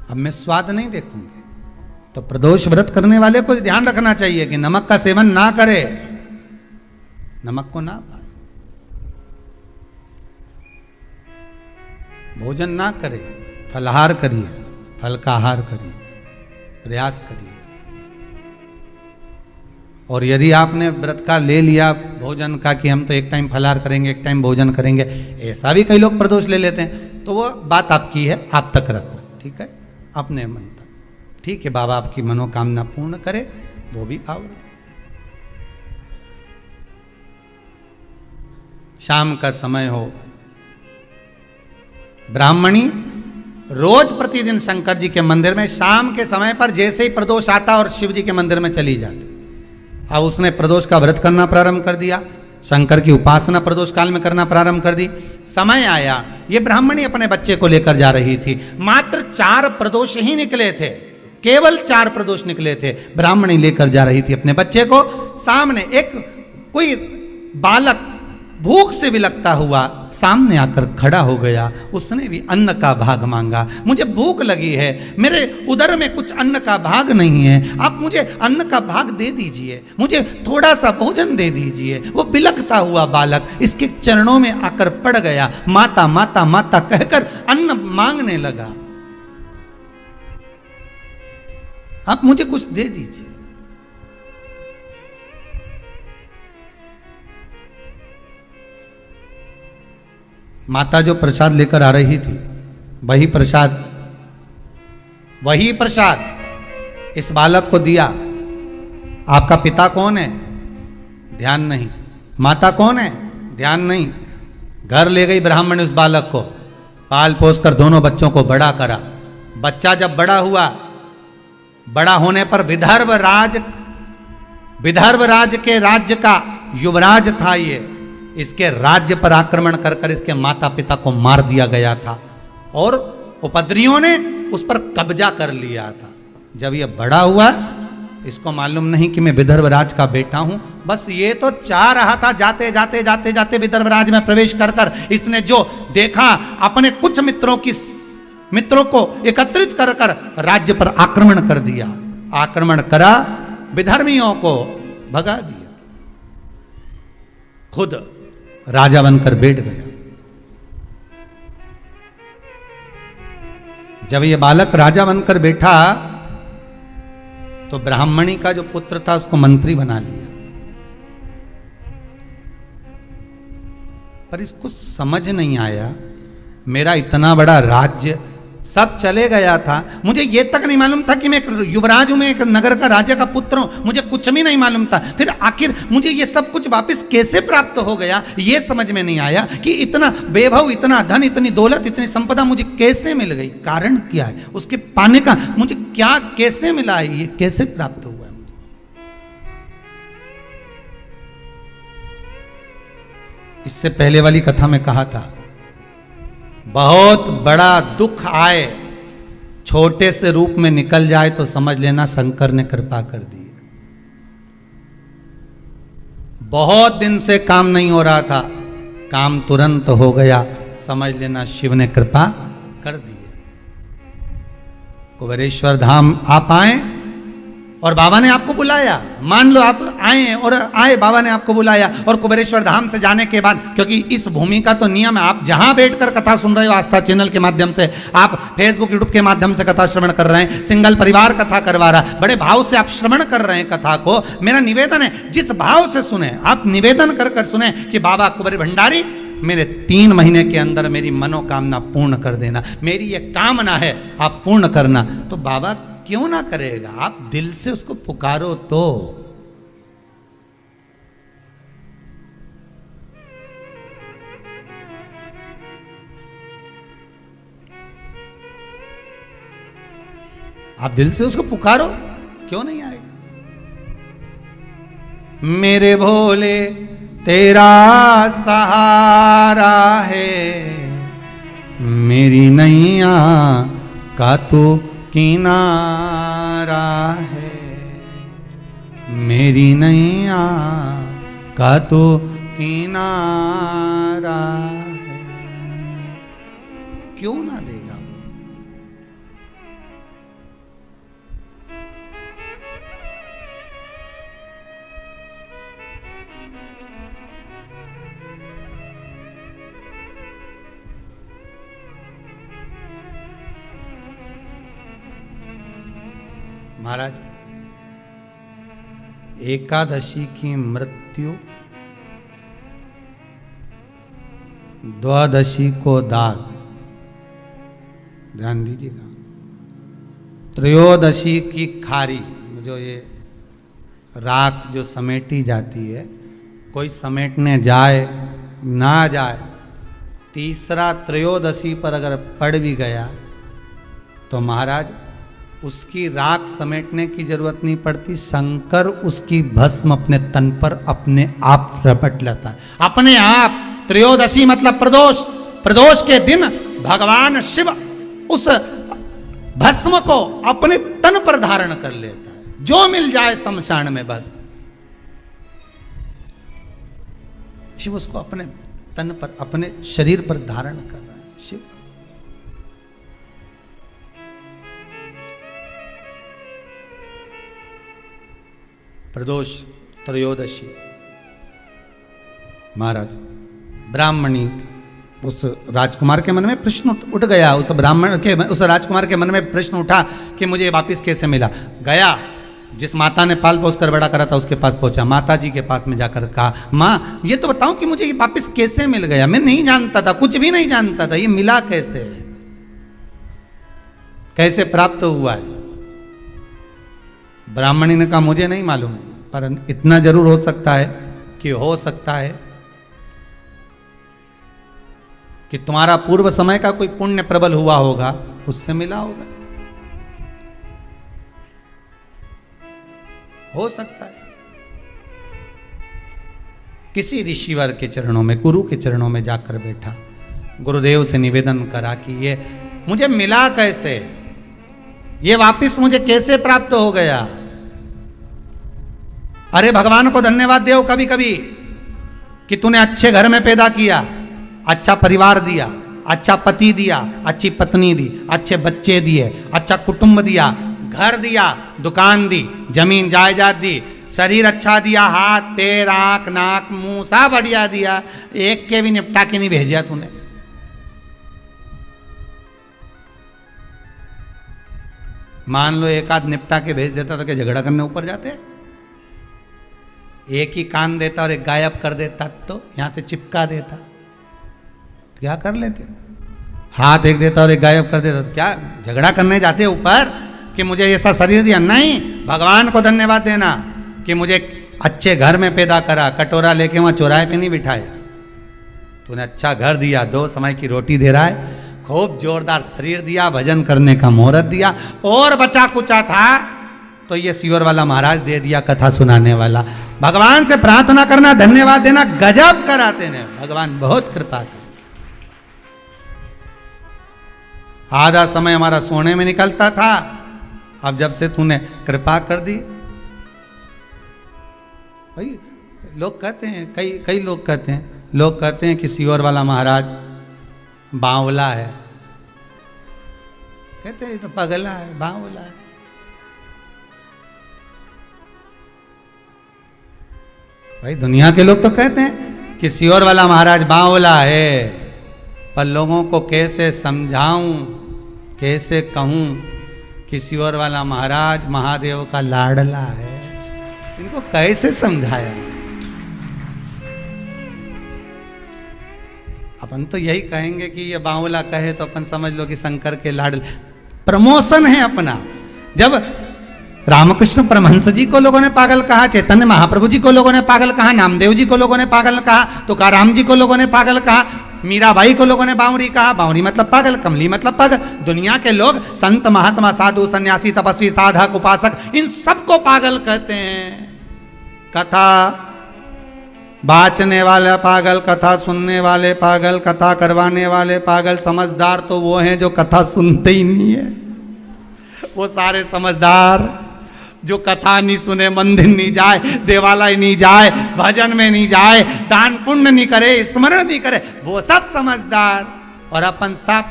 अब मैं स्वाद नहीं देखूंगी। तो प्रदोष व्रत करने वाले को ध्यान रखना चाहिए कि नमक का सेवन ना करे, नमक को ना पाए, भोजन ना करे, फलाहार करिए, फल का आहार करिए, प्रयास करिए। और यदि आपने व्रत का ले लिया भोजन का कि हम तो एक टाइम फलाहार करेंगे एक टाइम भोजन करेंगे, ऐसा भी कई लोग प्रदोष ले लेते हैं, तो वो बात आपकी है, आप तक रखो, ठीक है, अपने मन तक, ठीक है, बाबा आपकी मनोकामना पूर्ण करे, वो भी भाव रखे। शाम का समय हो, ब्राह्मणी रोज प्रतिदिन शंकर जी के मंदिर में शाम के समय पर जैसे ही प्रदोष आता और शिव जी के मंदिर में चली जाती। अब उसने प्रदोष का व्रत करना प्रारंभ कर दिया, शंकर की उपासना प्रदोष काल में करना प्रारंभ कर दी। समय आया, ये ब्राह्मणी अपने बच्चे को लेकर जा रही थी, मात्र 4 प्रदोष ही निकले थे, केवल 4 प्रदोष निकले थे। ब्राह्मणी लेकर जा रही थी अपने बच्चे को, सामने एक कोई बालक भूख से विलकता हुआ सामने आकर खड़ा हो गया। उसने भी अन्न का भाग मांगा, मुझे भूख लगी है, मेरे उदर में कुछ अन्न का भाग नहीं है, आप मुझे अन्न का भाग दे दीजिए, मुझे थोड़ा सा भोजन दे दीजिए। वो बिलकता हुआ बालक इसके चरणों में आकर पड़ गया, माता माता माता कहकर अन्न मांगने लगा, आप मुझे कुछ दे दीजिए। माता जो प्रसाद लेकर आ रही थी, वही प्रसाद इस बालक को दिया। आपका पिता कौन है? ध्यान नहीं। माता कौन है? ध्यान नहीं। घर ले गई ब्राह्मण उस बालक को, पाल पोस कर दोनों बच्चों को बड़ा करा। बच्चा जब बड़ा हुआ, बड़ा होने पर विदर्भ राज के राज्य का युवराज था ये। इसके राज्य पर आक्रमण कर कर इसके माता पिता को मार दिया गया था और उपद्रवियों ने उस पर कब्जा कर लिया था। जब ये बड़ा हुआ, इसको मालूम नहीं कि मैं विदर्भ राज का बेटा हूं, बस ये तो चाह रहा था जाते जाते जाते जाते विदर्भ राज में प्रवेश कर कर इसने जो देखा, अपने कुछ मित्रों को एकत्रित कर कर राज्य पर आक्रमण कर दिया। आक्रमण करा, विधर्मियों को भगा दिया, खुद राजा बनकर बैठ गया। जब ये बालक राजा बनकर बैठा तो ब्राह्मणी का जो पुत्र था उसको मंत्री बना लिया। पर इसको समझ नहीं आया, मेरा इतना बड़ा राज्य सब चले गया था, मुझे ये तक नहीं मालूम था कि मैं एक युवराज हूं, मैं एक नगर का राजा का पुत्र हूं, मुझे कुछ भी नहीं मालूम था। फिर आखिर मुझे ये सब कुछ वापस कैसे प्राप्त हो गया, ये समझ में नहीं आया कि इतना वैभव, इतना धन, इतनी दौलत, इतनी संपदा मुझे कैसे मिल गई, कारण क्या है, उसके पाने का मुझे क्या कैसे मिला है, ये कैसे प्राप्त हुआ है मुझे। इससे पहले वाली कथा में कहा था, बहुत बड़ा दुख आए, छोटे से रूप में निकल जाए तो समझ लेना शंकर ने कृपा कर दी। बहुत दिन से काम नहीं हो रहा था, काम तुरंत हो गया, समझ लेना शिव ने कृपा कर दी। कुबेरेश्वर धाम आप आए और बाबा ने आपको बुलाया, मान लो आप आए और आए, बाबा ने आपको बुलाया और कुबेरेश्वर धाम से जाने के बाद, क्योंकि इस भूमि का तो नियम है, आप जहां बैठकर कथा सुन रहे हो, आस्था चैनल के माध्यम से, आप फेसबुक यूट्यूब के माध्यम से कथा श्रवण कर रहे हैं, सिंगल परिवार कथा करवा रहा, बड़े भाव से आप श्रवण कर रहे हैं कथा को। मेरा निवेदन है, जिस भाव से सुने, आप निवेदन कर कर सुने कि बाबा कुबेर भंडारी मेरे 3 महीने के अंदर मेरी मनोकामना पूर्ण कर देना, मेरी ये कामना है, आप पूर्ण करना। तो बाबा क्यों ना करेगा, आप दिल से उसको पुकारो तो। आप दिल से उसको पुकारो, क्यों नहीं आएगा। मेरे भोले तेरा सहारा है, मेरी नैया का तो किनारा है, मेरी नैया का तो किनारा है, क्यों ना देगा वो। महाराज एकादशी की मृत्यु, द्वादशी को दाग, ध्यान दीजिएगा, त्रयोदशी की खारी, जो ये राख जो समेटी जाती है, कोई समेटने जाए ना जाए, तीसरा त्रयोदशी पर अगर पड़ भी गया तो महाराज उसकी राख समेटने की जरूरत नहीं पड़ती, शंकर उसकी भस्म अपने तन पर अपने आप रपट लेता है, अपने आप। त्रयोदशी मतलब प्रदोष, प्रदोष के दिन भगवान शिव उस भस्म को अपने तन पर धारण कर लेता है, जो मिल जाए शमशान में बस शिव उसको अपने तन पर, अपने शरीर पर धारण कर रहा है शिव। प्रदोष त्रयोदशी, महाराज ब्राह्मणी, उस राजकुमार के मन में प्रश्न उठ गया, उस ब्राह्मण के, उस राजकुमार के मन में प्रश्न उठा कि मुझे वापिस कैसे मिला। गया, जिस माता ने पाल पोस कर बड़ा करा था उसके पास पहुंचा, माता जी के पास में जाकर कहा, माँ ये तो बताओ कि मुझे ये वापिस कैसे मिल गया, मैं नहीं जानता था, कुछ भी नहीं जानता था, ये मिला कैसे, कैसे प्राप्त हुआ है। ब्राह्मणी ने कहा मुझे नहीं मालूम, पर इतना जरूर हो सकता है कि हो सकता है कि तुम्हारा पूर्व समय का कोई पुण्य प्रबल हुआ होगा, उससे मिला होगा, हो सकता है। किसी ऋषिवर के चरणों में, गुरु के चरणों में जाकर बैठा, गुरुदेव से निवेदन करा कि ये मुझे मिला कैसे, ये वापिस मुझे कैसे प्राप्त हो गया। अरे भगवान को धन्यवाद दो कभी कभी कि तूने अच्छे घर में पैदा किया, अच्छा परिवार दिया, अच्छा पति दिया, अच्छी पत्नी दी, अच्छे बच्चे दिए, अच्छा कुटुंब दिया, घर दिया, दुकान दी, जमीन जायदाद दी, शरीर अच्छा दिया, हाथ पैर आंख नाक मुंह सब बढ़िया दिया, एक के भी निपटा के नहीं भेजा तूने। मान लो एक आध निपटा के भेज देता तो क्या झगड़ा करने ऊपर जाते? एक ही कान देता और एक गायब कर देता तो यहां से चिपका देता, तो क्या कर लेते? हाथ एक देता और एक गायब कर देता तो क्या झगड़ा करने जाते ऊपर कि मुझे ऐसा शरीर दिया? नहीं, भगवान को धन्यवाद देना कि मुझे अच्छे घर में पैदा करा, कटोरा लेके वहां चौराहे पे नहीं बिठाया, तूने अच्छा घर दिया, 2 समय की रोटी दे रहा है, खूब जोरदार शरीर दिया, भजन करने का मुहूर्त दिया, और बचा कुचा था तो ये सियोर वाला महाराज दे दिया, कथा सुनाने वाला। भगवान से प्रार्थना करना, धन्यवाद देना, गजब कराते ने भगवान, बहुत कृपा कर। आधा समय हमारा सोने में निकलता था, अब जब से तूने कृपा कर दी, भाई लोग कहते हैं, कई लोग कहते हैं कि सियोर वाला महाराज बावला है, कहते हैं तो पगला है, बावला है। भाई दुनिया के लोग तो कहते हैं कि सियोर वाला महाराज बावला है, पर लोगों को कैसे समझाऊं, कैसे कहूं कि सियोर वाला महाराज महादेव का लाडला है, इनको कैसे समझाया? अपन तो यही कहेंगे कि ये बावला कहे तो अपन समझ लो कि शंकर के लाडले, प्रमोशन है अपना। जब रामकृष्ण परमहंस जी को लोगों ने पागल कहा, चैतन्य महाप्रभु जी को लोगों ने पागल कहा, नामदेव जी को लोगों ने पागल कहा, तुकाराम जी को लोगों ने पागल कहा, मीराबाई को लोगों ने बावरी कहा, बावरी मतलब पागल, कमली मतलब पागल। दुनिया के लोग संत महात्मा साधु सन्यासी तपस्वी साधक उपासक इन सबको पागल कहते हैं। कथा बाचने वाले पागल, कथा सुनने वाले पागल, कथा करवाने वाले पागल, समझदार तो वो हैं जो कथा सुनते ही नहीं है, वो सारे समझदार जो कथा नहीं सुने, मंदिर नहीं जाए, देवालय नहीं जाए, भजन में नहीं जाए, दान पुण्य नहीं करे, स्मरण नहीं करे, वो सब समझदार। और अपन सब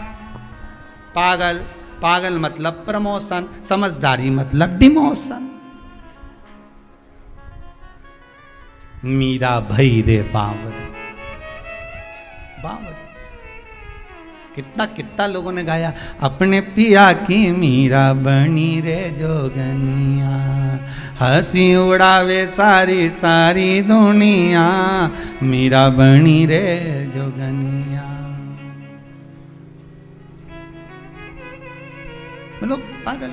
पागल। पागल मतलब प्रमोशन, समझदारी मतलब डिमोशन। मीरा भई रे बावरी, बावरी कितना कितना लोगों ने गाया, अपने पिया की मीरा बनी रे जोगनिया, हंसी उड़ावे सारी सारी दुनिया, मीरा बनी रे जोगनिया। लोग पागल।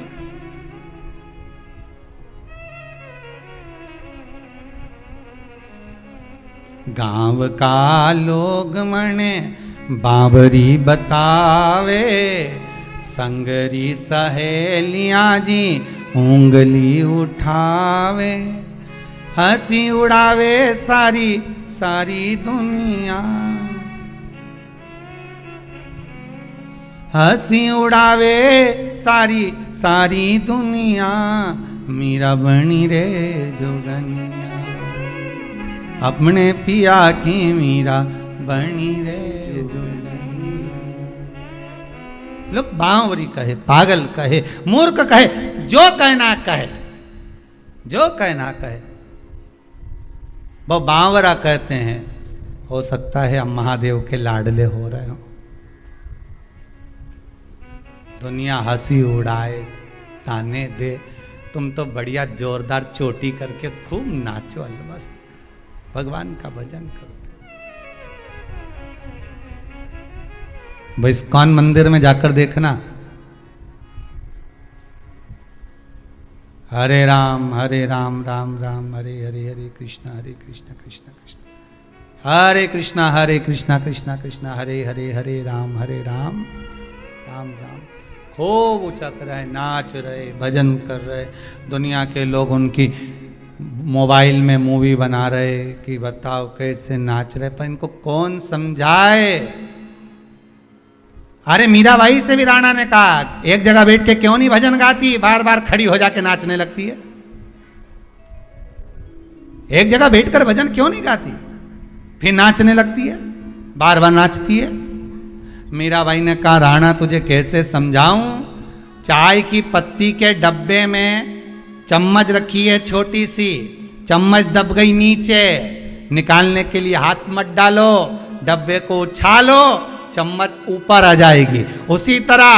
गांव का लोग मने बावरी बतावे, संगरी सहेलियां जी उंगली उठावे, हंसी उड़ावे सारी सारी दुनिया, हंसी उड़ावे सारी सारी दुनिया, मीरा बनी रे जोगनिया, अपने पिया की मीरा बनी रे जोगनिया। लोग बावरी कहे, पागल कहे, मूर्ख कहे, जो कहना कहे, जो कहना कहे, वो बावरा कहते हैं। हो सकता है हम महादेव के लाडले हो रहे हो। दुनिया हंसी उड़ाए, ताने दे, तुम तो बढ़िया जोरदार चोटी करके खूब नाचो, अलमस्त भगवान का भजन करो। भाई इस्कॉन मंदिर में जाकर देखना, हरे राम राम राम हरे हरे, हरे कृष्ण कृष्ण कृष्ण हरे कृष्णा, हरे कृष्णा कृष्णा कृष्णा हरे हरे, हरे राम राम राम। खूब ऊंचा कर रहे, नाच रहे, भजन कर रहे। दुनिया के लोग उनकी मोबाइल में मूवी बना रहे कि बताओ कैसे नाच रहे, पर इनको कौन समझाए। अरे मीराबाई से भी राणा ने कहा, एक जगह बैठ के क्यों नहीं भजन गाती, बार बार खड़ी हो जाके नाचने लगती है। एक जगह बैठकर भजन क्यों नहीं गाती, फिर नाचने लगती है, बार बार नाचती है। मीराबाई ने कहा, राणा तुझे कैसे समझाऊं, चाय की पत्ती के डब्बे में चम्मच रखी है छोटी सी, चम्मच दब गई नीचे, निकालने के लिए हाथ मत डालो, डब्बे को उछालो, चम्मच ऊपर आ जाएगी। उसी तरह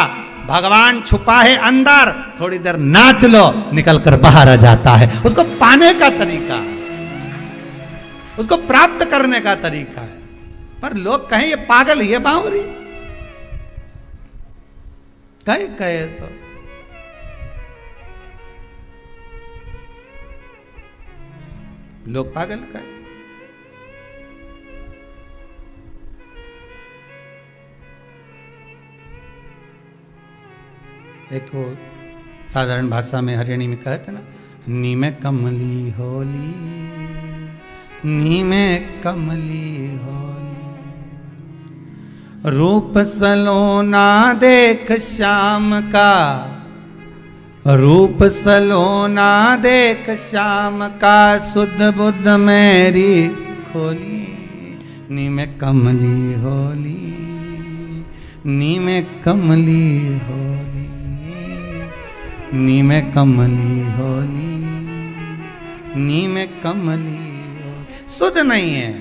भगवान छुपा है अंदर, थोड़ी देर नाच लो, निकल कर बाहर आ जाता है। उसको पाने का तरीका, उसको प्राप्त करने का तरीका है। पर लोग कहें ये पागल, ये बावरी, कहे तो लोग पागल कहे। एक वो साधारण भाषा में हरियाणी में कहते ना, नी में कमली होली, नी में कमली होली, रूप सलोना देख श्याम का, रूप सलोना देख श्याम का, सुध बुध मेरी खोली, नी में कमली होली, नी में कमली होली, नी में कमली होली, नी में कमली होली। सुध नहीं है,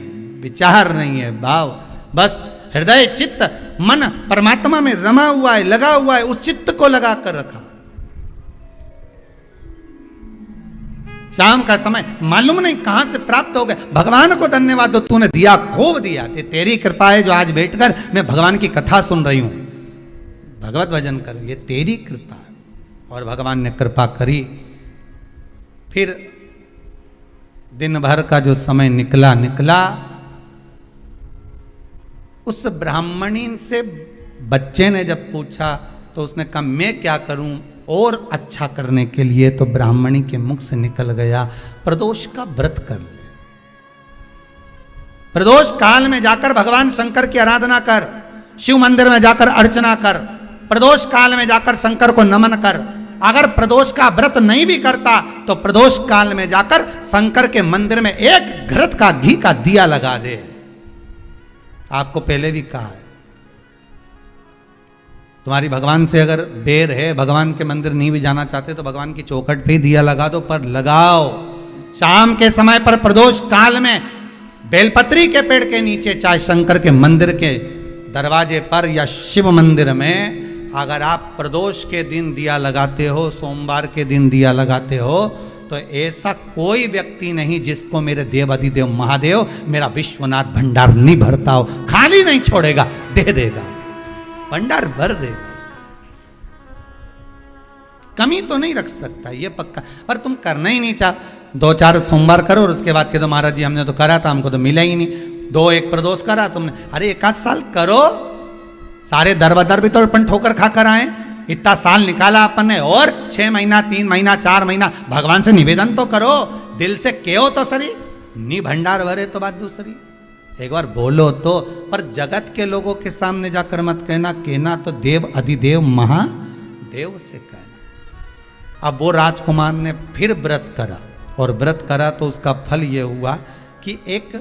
विचार नहीं है, भाव, बस हृदय चित्त मन परमात्मा में रमा हुआ है, लगा हुआ है, उस चित्त को लगा कर रखा। शाम का समय मालूम नहीं कहां से प्राप्त हो गया। भगवान को धन्यवाद दो, तूने दिया, खूब दिया, तेरी कृपा है जो आज बैठकर मैं भगवान की कथा सुन रही हूं, भगवत भजन कर, ये तेरी कृपा है। और भगवान ने कृपा करी। फिर दिन भर का जो समय निकला, उस ब्राह्मणी से बच्चे ने जब पूछा तो उसने कहा मैं क्या करूं और अच्छा करने के लिए, तो ब्राह्मणी के मुख से निकल गया, प्रदोष का व्रत कर ले, प्रदोष काल में जाकर भगवान शंकर की आराधना कर, शिव मंदिर में जाकर अर्चना कर, प्रदोष काल में जाकर शंकर को नमन कर। अगर प्रदोष का व्रत नहीं भी करता तो प्रदोष काल में जाकर शंकर के मंदिर में एक घृत का घी का दिया लगा दे। आपको पहले भी कहा है, तुम्हारी भगवान से अगर बैर है, भगवान के मंदिर नहीं भी जाना चाहते तो भगवान की चौखट पे दिया लगा दो, पर लगाओ। शाम के समय पर प्रदोष काल में बेलपत्री के पेड़ के नीचे, चाहे शंकर के मंदिर के दरवाजे पर या शिव मंदिर में अगर आप प्रदोष के दिन दिया लगाते हो, सोमवार के दिन दिया लगाते हो, तो ऐसा कोई व्यक्ति नहीं जिसको मेरे देव अधिदेव महादेव मेरा विश्वनाथ भंडार नहीं भरता हो, खाली नहीं छोड़ेगा, दे देगा, भंडार भर देगा। कमी तो नहीं रख सकता, ये पक्का। पर तुम करना ही नहीं चाह, 2-4 सोमवार करो और उसके बाद के तो महाराज जी हमने तो करा था, हमको तो मिला ही नहीं। 2-1 प्रदोष करा तुमने, अरे 1 आध साल करो, सारे दर बदर भी तो अपन ठोकर खा कर आए, इतना साल निकाला अपन ने, और 6 महीना 3 महीना 4 महीना भगवान से निवेदन तो करो, दिल से कहो तो सरी, नी भंडार भरे तो बात दूसरी, एक बार बोलो तो। पर जगत के लोगों के सामने जाकर मत कहना, कहना तो देव अधिदेव महादेव से कहना। अब वो राजकुमार ने फिर व्रत करा, और व्रत करा तो उसका फल ये हुआ कि एक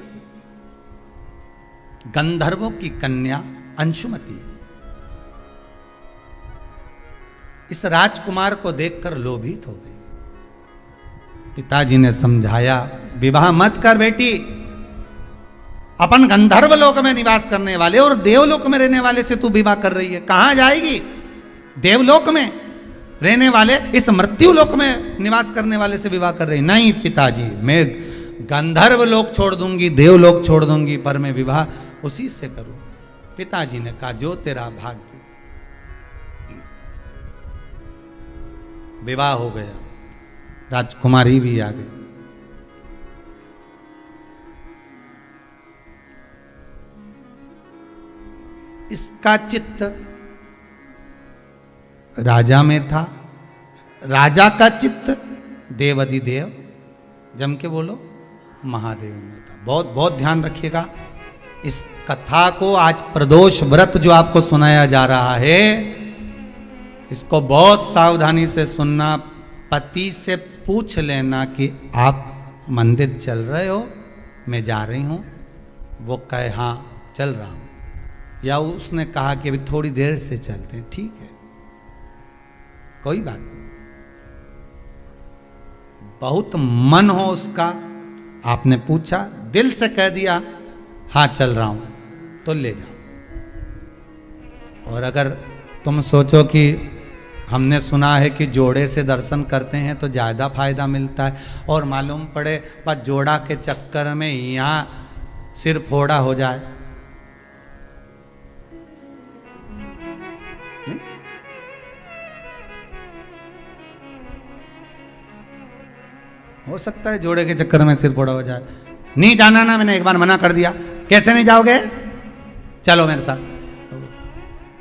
गंधर्वों की कन्या अंशुमति इस राजकुमार को देखकर लोभित हो गई। पिताजी ने समझाया, विवाह मत कर बेटी, अपन गंधर्व लोक में निवास करने वाले और देवलोक में रहने वाले से तू विवाह कर रही है, कहां जाएगी? देवलोक में रहने वाले इस मृत्यु लोक में निवास करने वाले से विवाह कर रही। नहीं पिताजी, मैं गंधर्व लोक छोड़ दूंगी, देवलोक छोड़ दूंगी, पर मैं विवाह उसी से करूं। पिताजी ने कहा, जो तेरा भाग्य। विवाह हो गया, राजकुमारी भी आ गई। इसका चित्त राजा में था, राजा का चित्त देव अधिदेव, जम के बोलो, महादेव में था। बहुत बहुत ध्यान रखिएगा इस कथा को। आज प्रदोष व्रत जो आपको सुनाया जा रहा है, इसको बहुत सावधानी से सुनना। पति से पूछ लेना कि आप मंदिर चल रहे हो, मैं जा रही हूं, वो कहे हाँ चल रहा हूं, या उसने कहा कि अभी थोड़ी देर से चलते हैं, ठीक है, कोई बात नहीं। बहुत मन हो उसका, आपने पूछा, दिल से कह दिया हाँ चल रहा हूं, तो ले जाओ। और अगर तुम सोचो कि हमने सुना है कि जोड़े से दर्शन करते हैं तो ज़्यादा फायदा मिलता है, और मालूम पड़े बस जोड़ा के चक्कर में यहाँ सिर फोड़ा हो जाए, हो सकता है जोड़े के चक्कर में सिर फोड़ा हो जाए। नहीं जाना ना, मैंने एक बार मना कर दिया, कैसे नहीं जाओगे, चलो मेरे साथ।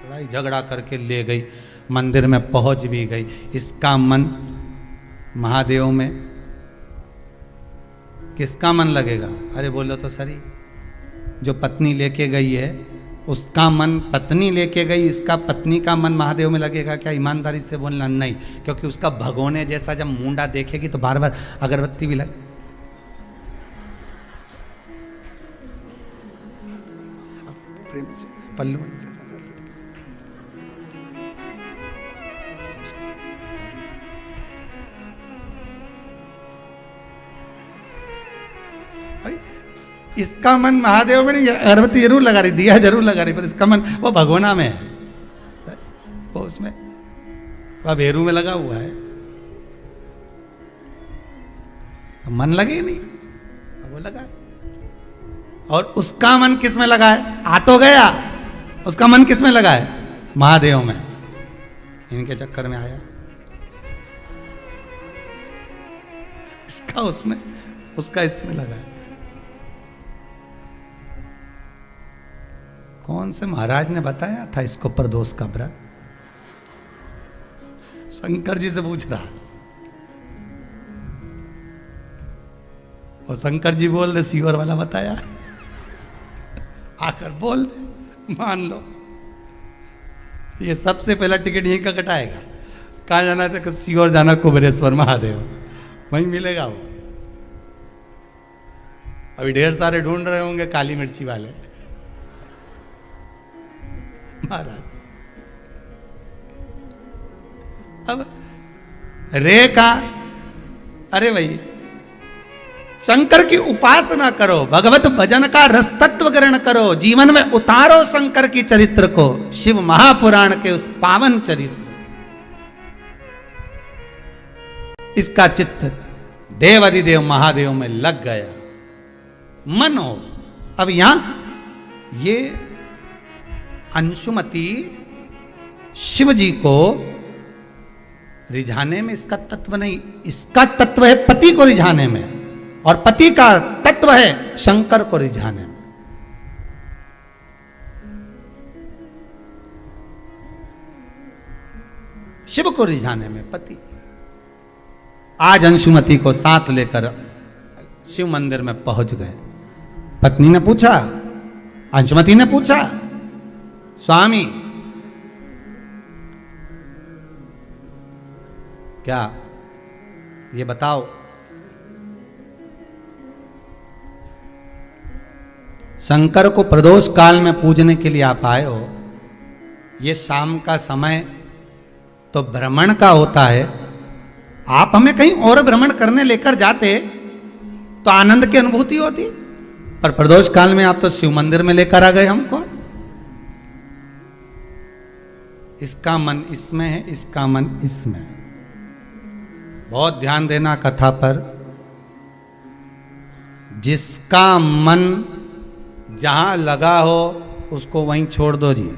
लड़ाई झगड़ा करके ले गई, मंदिर में पहुंच भी गई। इसका मन महादेव में, किसका मन लगेगा? अरे बोलो तो सही, जो पत्नी लेके गई है उसका मन, पत्नी लेके गई, इसका पत्नी का मन महादेव में लगेगा क्या? ईमानदारी से बोलना नहीं, क्योंकि उसका भगोने जैसा जब मुंडा देखेगी तो बार बार अगरबत्ती भी लगे। प्रेम से पल्लू इसका मन महादेव में नहीं, अगरबत्ती जरूर लगा रही, दिया जरूर लगा रही, पर इसका मन वो भगोना में है, वो उसमें वह भेरू में लगा हुआ है, मन लगे नहीं, वो लगा है। और उसका मन किस में लगा है? आ तो गया, उसका मन किस में लगा है? महादेव में। इनके चक्कर में आया, इसका उसमें, उसका इसमें लगा है। कौन से महाराज ने बताया था इसको प्रदोष का व्रत? शंकर जी से पूछ रहा, और शंकर जी बोल रहे सीवर वाला बताया, आकर बोल दे, मान लो। ये सबसे पहला टिकट यहीं का कटाएगा। कहाँ जाना था? सीवर जाना, कुबेरेश्वर महादेव, वहीं मिलेगा वो। अभी ढेर सारे ढूंढ रहे होंगे काली मिर्ची वाले महाराज। अब रे का, अरे भाई शंकर की उपासना करो, भगवत भजन का रस तत्व ग्रहण करो, जीवन में उतारो शंकर की चरित्र को, शिव महापुराण के उस पावन चरित्र। इसका चित्त देवाधिदेव महादेव में लग गया, मन हो। अब यहां ये अंशुमती शिव जी को रिझाने में इसका तत्व नहीं, इसका तत्व है पति को रिझाने में, और पति का तत्व है शंकर को रिझाने में। शिव को रिझाने में पति। आज अंशुमती को साथ लेकर शिव मंदिर में पहुंच गए। पत्नी ने पूछा, अंशुमती ने पूछा, स्वामी क्या ये बताओ, शंकर को प्रदोष काल में पूजने के लिए आप आए हो, ये शाम का समय तो भ्रमण का होता है, आप हमें कहीं और भ्रमण करने लेकर जाते तो आनंद की अनुभूति होती, पर प्रदोष काल में आप तो शिव मंदिर में लेकर आ गए हमको। इसका मन इसमें है, इसका मन इसमें है। बहुत ध्यान देना कथा पर। जिसका मन जहां लगा हो उसको वहीं छोड़ दो जी।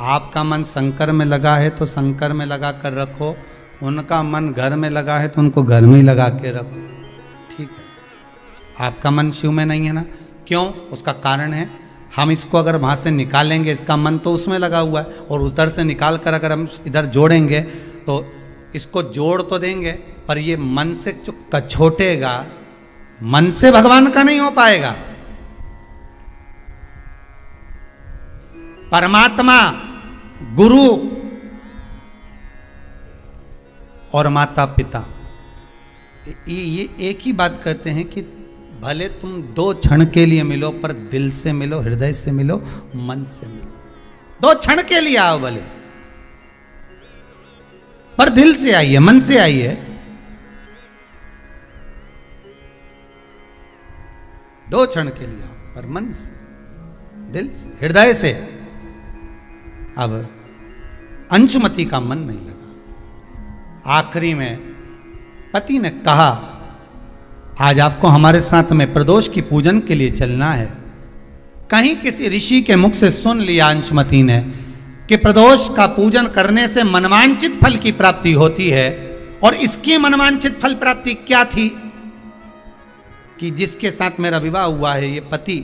आपका मन शंकर में लगा है तो शंकर में लगा कर रखो, उनका मन घर में लगा है तो उनको घर में ही लगा के रखो, ठीक है। आपका मन शिव में नहीं है ना, क्यों? उसका कारण है, हम इसको अगर वहाँ से निकालेंगे, इसका मन तो उसमें लगा हुआ है, और उधर से निकाल कर अगर हम इधर जोड़ेंगे तो इसको जोड़ तो देंगे, पर ये मन से जो कछोटेगा, मन से भगवान का नहीं हो पाएगा। परमात्मा, गुरु और माता पिता ये एक ही बात कहते हैं कि भले तुम 2 क्षण के लिए मिलो, पर दिल से मिलो, हृदय से मिलो, मन से मिलो। 2 क्षण के लिए आओ भले, पर दिल से आइए, मन से आइए। 2 क्षण के लिए आओ, पर मन से, दिल से, हृदय से। अब अंशुमती का मन नहीं लगा। आखिरी में पति ने कहा, आज आपको हमारे साथ में प्रदोष की पूजन के लिए चलना है। कहीं किसी ऋषि के मुख से सुन लिया अंशुमती ने कि प्रदोष का पूजन करने से मनवांचित फल की प्राप्ति होती है, और इसकी मनवांचित फल प्राप्ति क्या थी कि जिसके साथ मेरा विवाह हुआ है, ये पति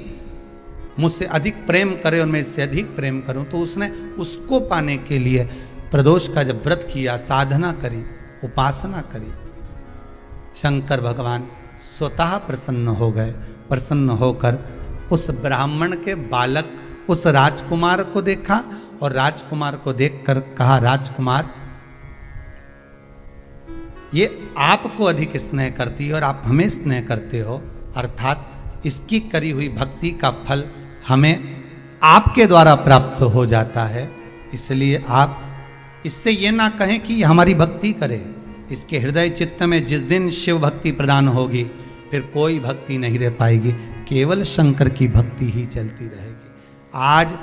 मुझसे अधिक प्रेम करे और मैं इससे अधिक प्रेम करूं, तो उसने उसको पाने के लिए प्रदोष का जब व्रत किया, साधना करी, उपासना करी, शंकर भगवान स्वतः प्रसन्न हो गए। प्रसन्न होकर उस ब्राह्मण के बालक, उस राजकुमार को देखा, और राजकुमार को देखकर कहा, राजकुमार ये आपको अधिक स्नेह करती है और आप हमें स्नेह करते हो, अर्थात इसकी करी हुई भक्ति का फल हमें आपके द्वारा प्राप्त हो जाता है। इसलिए आप इससे ये ना कहें कि हमारी भक्ति करे, इसके हृदय चित्त में जिस दिन शिव भक्ति प्रदान होगी, फिर कोई भक्ति नहीं रह पाएगी, केवल शंकर की भक्ति ही चलती रहेगी। आज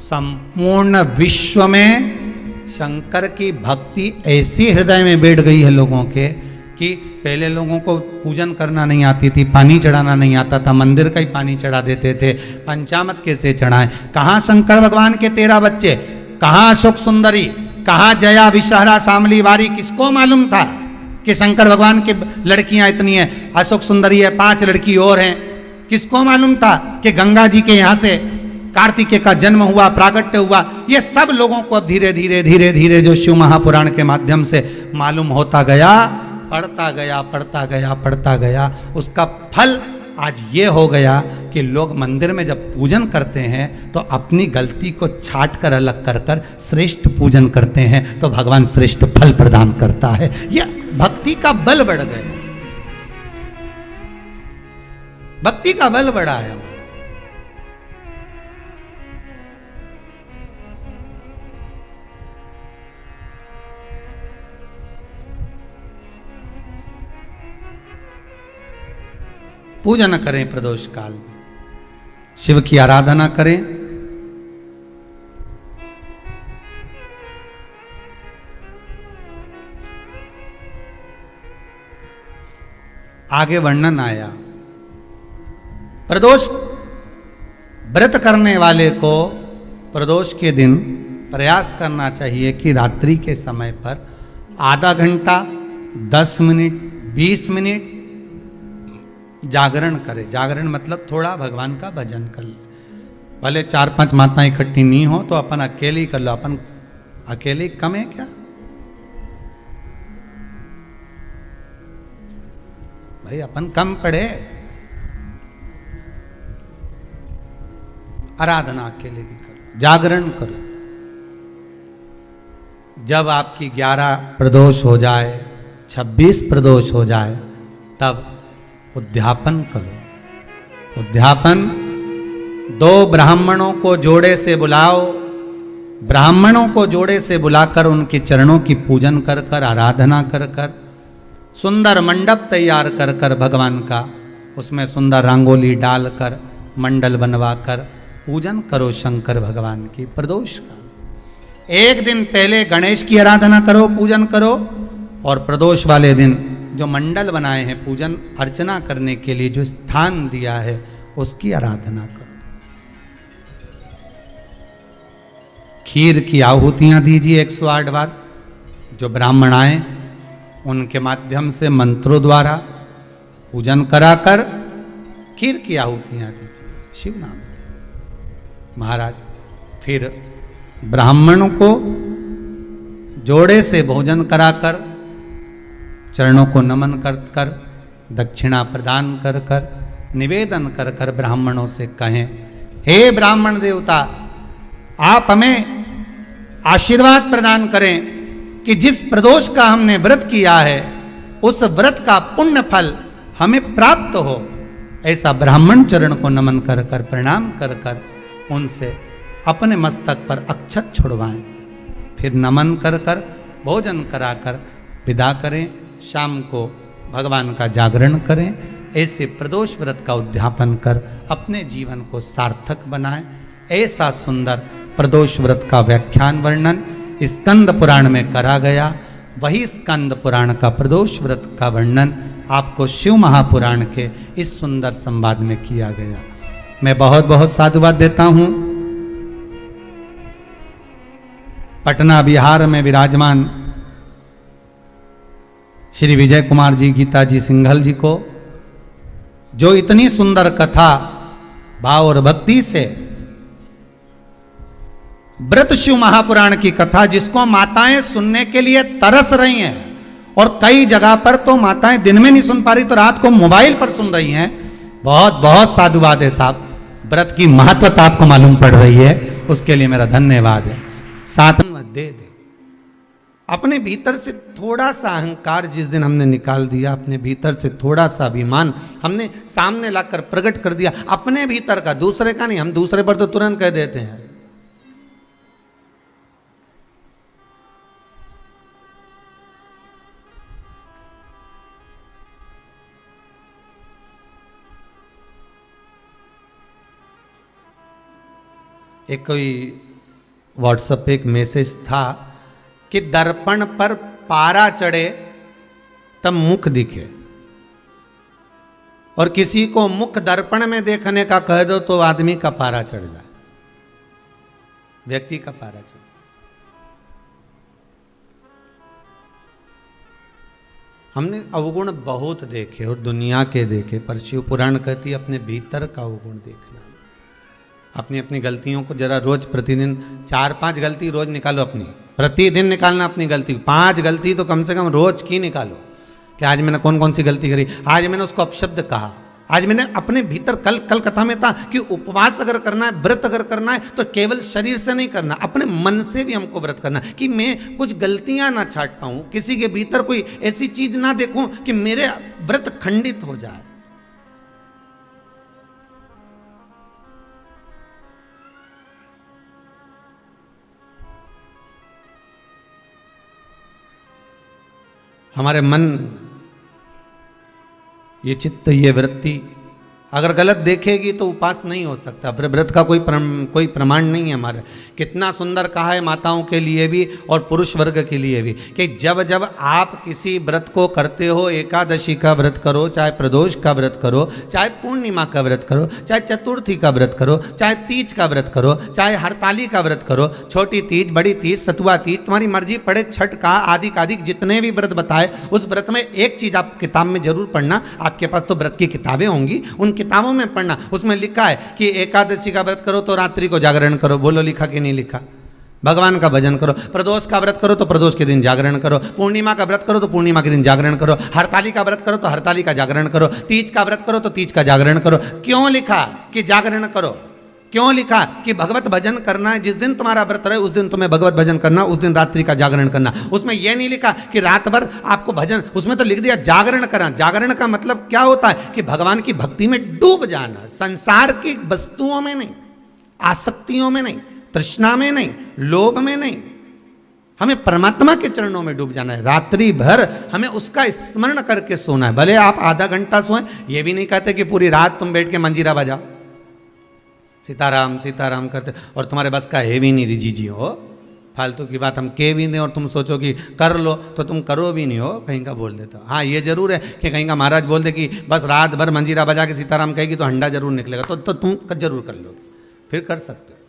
संपूर्ण विश्व में शंकर की भक्ति ऐसी हृदय में बैठ गई है लोगों के कि पहले लोगों को पूजन करना नहीं आती थी, पानी चढ़ाना नहीं आता था, मंदिर का ही पानी चढ़ा देते थे। पंचामृत कैसे चढ़ाएं? कहाँ शंकर भगवान के 13 बच्चे, कहाँ अशोक सुंदरी, कहाँ जया विषहरा शामली वारी, किसको मालूम था कि शंकर भगवान की लड़कियां इतनी हैं, अशोक सुंदरी है, 5 लड़की और हैं। किसको मालूम था कि गंगा जी के यहाँ से कार्तिकेय का जन्म हुआ, प्रागट्य हुआ। ये सब लोगों को अब धीरे धीरे धीरे धीरे जो शिव महापुराण के माध्यम से मालूम होता गया, पढ़ता गया, पढ़ता गया, पढ़ता गया, उसका फल आज ये हो गया कि लोग मंदिर में जब पूजन करते हैं तो अपनी गलती को छाट कर अलग कर कर श्रेष्ठ पूजन करते हैं, तो भगवान श्रेष्ठ फल प्रदान करता है। यह भक्ति का बल बढ़ गया, भक्ति का बल बढ़ा है। पूजन करें प्रदोष काल में, शिव की आराधना करें। आगे वर्णन आया, प्रदोष व्रत करने वाले को प्रदोष के दिन प्रयास करना चाहिए कि रात्रि के समय पर आधा घंटा, 10 मिनट, 20 मिनट जागरण करे। जागरण मतलब थोड़ा भगवान का भजन कर ले। भले 4-5 माताएं इकट्ठी नहीं हो तो अपन अकेले ही कर लो। अपन अकेले कम है क्या भाई? अपन कम पड़े? आराधना अकेले भी करो, जागरण करो। जब आपकी 11 प्रदोष हो जाए, 26 प्रदोष हो जाए, तब उद्यापन करो। उद्यापन 2 ब्राह्मणों को जोड़े से बुलाओ। ब्राह्मणों को जोड़े से बुलाकर उनके चरणों की पूजन कर कर, आराधना कर कर, सुंदर मंडप तैयार कर कर भगवान का, उसमें सुंदर रंगोली डालकर, मंडल बनवा कर पूजन करो शंकर भगवान की प्रदोष का। एक दिन पहले गणेश की आराधना करो, पूजन करो, और प्रदोष वाले दिन जो मंडल बनाए हैं पूजन अर्चना करने के लिए, जो स्थान दिया है, उसकी आराधना करो। खीर की आहुतियां दीजिए 108 बार। जो ब्राह्मण आए उनके माध्यम से मंत्रों द्वारा पूजन कराकर खीर की आहुतियां दीजिए शिव नाम महाराज। फिर ब्राह्मणों को जोड़े से भोजन कराकर, चरणों को नमन कर कर, दक्षिणा प्रदान कर कर, निवेदन कर कर ब्राह्मणों से कहें, हे ब्राह्मण देवता, आप हमें आशीर्वाद प्रदान करें कि जिस प्रदोष का हमने व्रत किया है उस व्रत का पुण्य फल हमें प्राप्त हो। ऐसा ब्राह्मण चरण को नमन कर कर, प्रणाम कर कर उनसे अपने मस्तक पर अक्षत छुड़वाएं। फिर नमन कर कर, भोजन कराकर विदा करें। शाम को भगवान का जागरण करें। ऐसे प्रदोष व्रत का उद्यापन कर अपने जीवन को सार्थक बनाएं। ऐसा सुंदर प्रदोष व्रत का व्याख्यान वर्णन स्कंद पुराण में करा गया। वही स्कंद पुराण का प्रदोष व्रत का वर्णन आपको शिव महापुराण के इस सुंदर संवाद में किया गया। मैं बहुत बहुत साधुवाद देता हूं पटना बिहार में विराजमान श्री विजय कुमार जी, गीता जी सिंघल जी को, जो इतनी सुंदर कथा भाव और भक्ति से व्रत शिव महापुराण की कथा, जिसको माताएं सुनने के लिए तरस रही हैं, और कई जगह पर तो माताएं दिन में नहीं सुन पा रही तो रात को मोबाइल पर सुन रही हैं। बहुत बहुत साधुवाद है साहब। व्रत की महत्वता आपको मालूम पड़ रही है, उसके लिए मेरा धन्यवाद है। साथ में दे अपने भीतर से थोड़ा सा अहंकार जिस दिन हमने निकाल दिया, अपने भीतर से थोड़ा सा अभिमान हमने सामने लाकर प्रकट कर दिया, अपने भीतर का, दूसरे का नहीं। हम दूसरे पर तो तुरंत कह देते हैं। एक कोई व्हाट्सएप पे एक मैसेज था कि दर्पण पर पारा चढ़े तब मुख दिखे, और किसी को मुख दर्पण में देखने का कह दो तो आदमी का पारा चढ़ जाए, व्यक्ति का पारा चढ़। हमने अवगुण बहुत देखे और दुनिया के देखे, पर शिव पुराण कहती अपने भीतर का अवगुण देखना। अपनी अपनी गलतियों को जरा रोज प्रतिदिन 4-5 गलती रोज निकालो, अपनी प्रतिदिन निकालना अपनी गलती। 5 गलती तो कम से कम रोज की निकालो कि आज मैंने कौन कौन सी गलती करी, आज मैंने उसको अपशब्द कहा, आज मैंने अपने भीतर कल कथा में था कि उपवास अगर करना है, व्रत अगर करना है तो केवल शरीर से नहीं करना, अपने मन से भी हमको व्रत करना, कि मैं कुछ गलतियां ना छाट पाऊं, किसी के भीतर कोई ऐसी चीज ना देखूं कि मेरे व्रत खंडित हो जाए। हमारे मन, ये चित्त, ये वृत्ति अगर गलत देखेगी तो उपास नहीं हो सकता, फिर व्रत का कोई प्रमाण नहीं है हमारा। कितना सुंदर कहा है माताओं के लिए भी और पुरुष वर्ग के लिए भी कि जब जब आप किसी व्रत को करते हो, एकादशी का व्रत करो, चाहे प्रदोष का व्रत करो, चाहे पूर्णिमा का व्रत करो, चाहे चतुर्थी का व्रत करो, चाहे तीज का व्रत करो, चाहे हरताली का व्रत करो, छोटी तीज, बड़ी तीज, सतुआ तीज, तुम्हारी मर्जी पड़े, छठ का, आदि आदि जितने भी व्रत बताए, उस व्रत में एक चीज आप किताब में जरूर पढ़ना, आपके पास तो व्रत की किताबें होंगी, उन किताबों में पढ़ना, उसमें लिखा है कि एकादशी का व्रत करो तो रात्रि को जागरण करो। बोलो लिखा कि नहीं लिखा? भगवान का भजन करो। प्रदोष का व्रत करो तो प्रदोष के दिन जागरण करो। पूर्णिमा का व्रत करो तो पूर्णिमा के दिन जागरण करो। हरताली का व्रत करो तो हरताली का जागरण करो। तीज का व्रत करो तो तीज का जागरण करो। क्यों लिखा कि जागरण करो? क्यों लिखा कि भगवत भजन करना है? जिस दिन तुम्हारा व्रत रहे उस दिन तुम्हें भगवत भजन करना, उस दिन रात्रि का जागरण करना। उसमें यह नहीं लिखा कि रात भर आपको भजन, उसमें तो लिख दिया जागरण करना। जागरण का मतलब क्या होता है कि भगवान की भक्ति में डूब जाना, संसार की वस्तुओं में नहीं, आसक्तियों में नहीं, तृष्णा में नहीं, लोभ में नहीं, हमें परमात्मा के चरणों में डूब जाना है। रात्रि भर हमें उसका स्मरण करके सोना है। भले आप आधा घंटा सोएं, ये भी नहीं कहते कि पूरी रात तुम बैठ के मंजीरा बजाओ, सीताराम सीताराम करते और तुम्हारे बस का है भी नहीं रिजी जी हो, फालतू की बात हम कह भी दें और तुम सोचो कि कर लो तो तुम करो भी नहीं हो, कहीं का बोल देते हो। हाँ ये जरूर है कि कहीं का महाराज बोल दे कि बस रात भर मंजीरा बजा के सीताराम कहेगी तो अंडा जरूर निकलेगा, तो तुम जरूर कर लोगे, फिर कर सकते हो।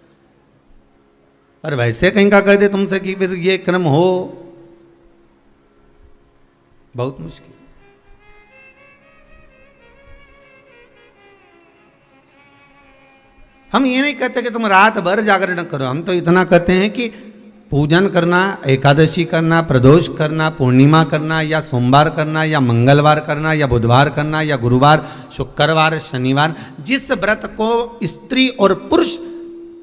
पर वैसे कहीं का कह दे तुमसे कि फिर ये क्रम हो, बहुत मुश्किल। हम ये नहीं कहते कि तुम रात भर जागरण करो, हम तो इतना कहते हैं कि पूजन करना, एकादशी करना, प्रदोष करना, पूर्णिमा करना, या सोमवार करना, या मंगलवार करना, या बुधवार करना, या गुरुवार, शुक्रवार, शनिवार, जिस व्रत को स्त्री और पुरुष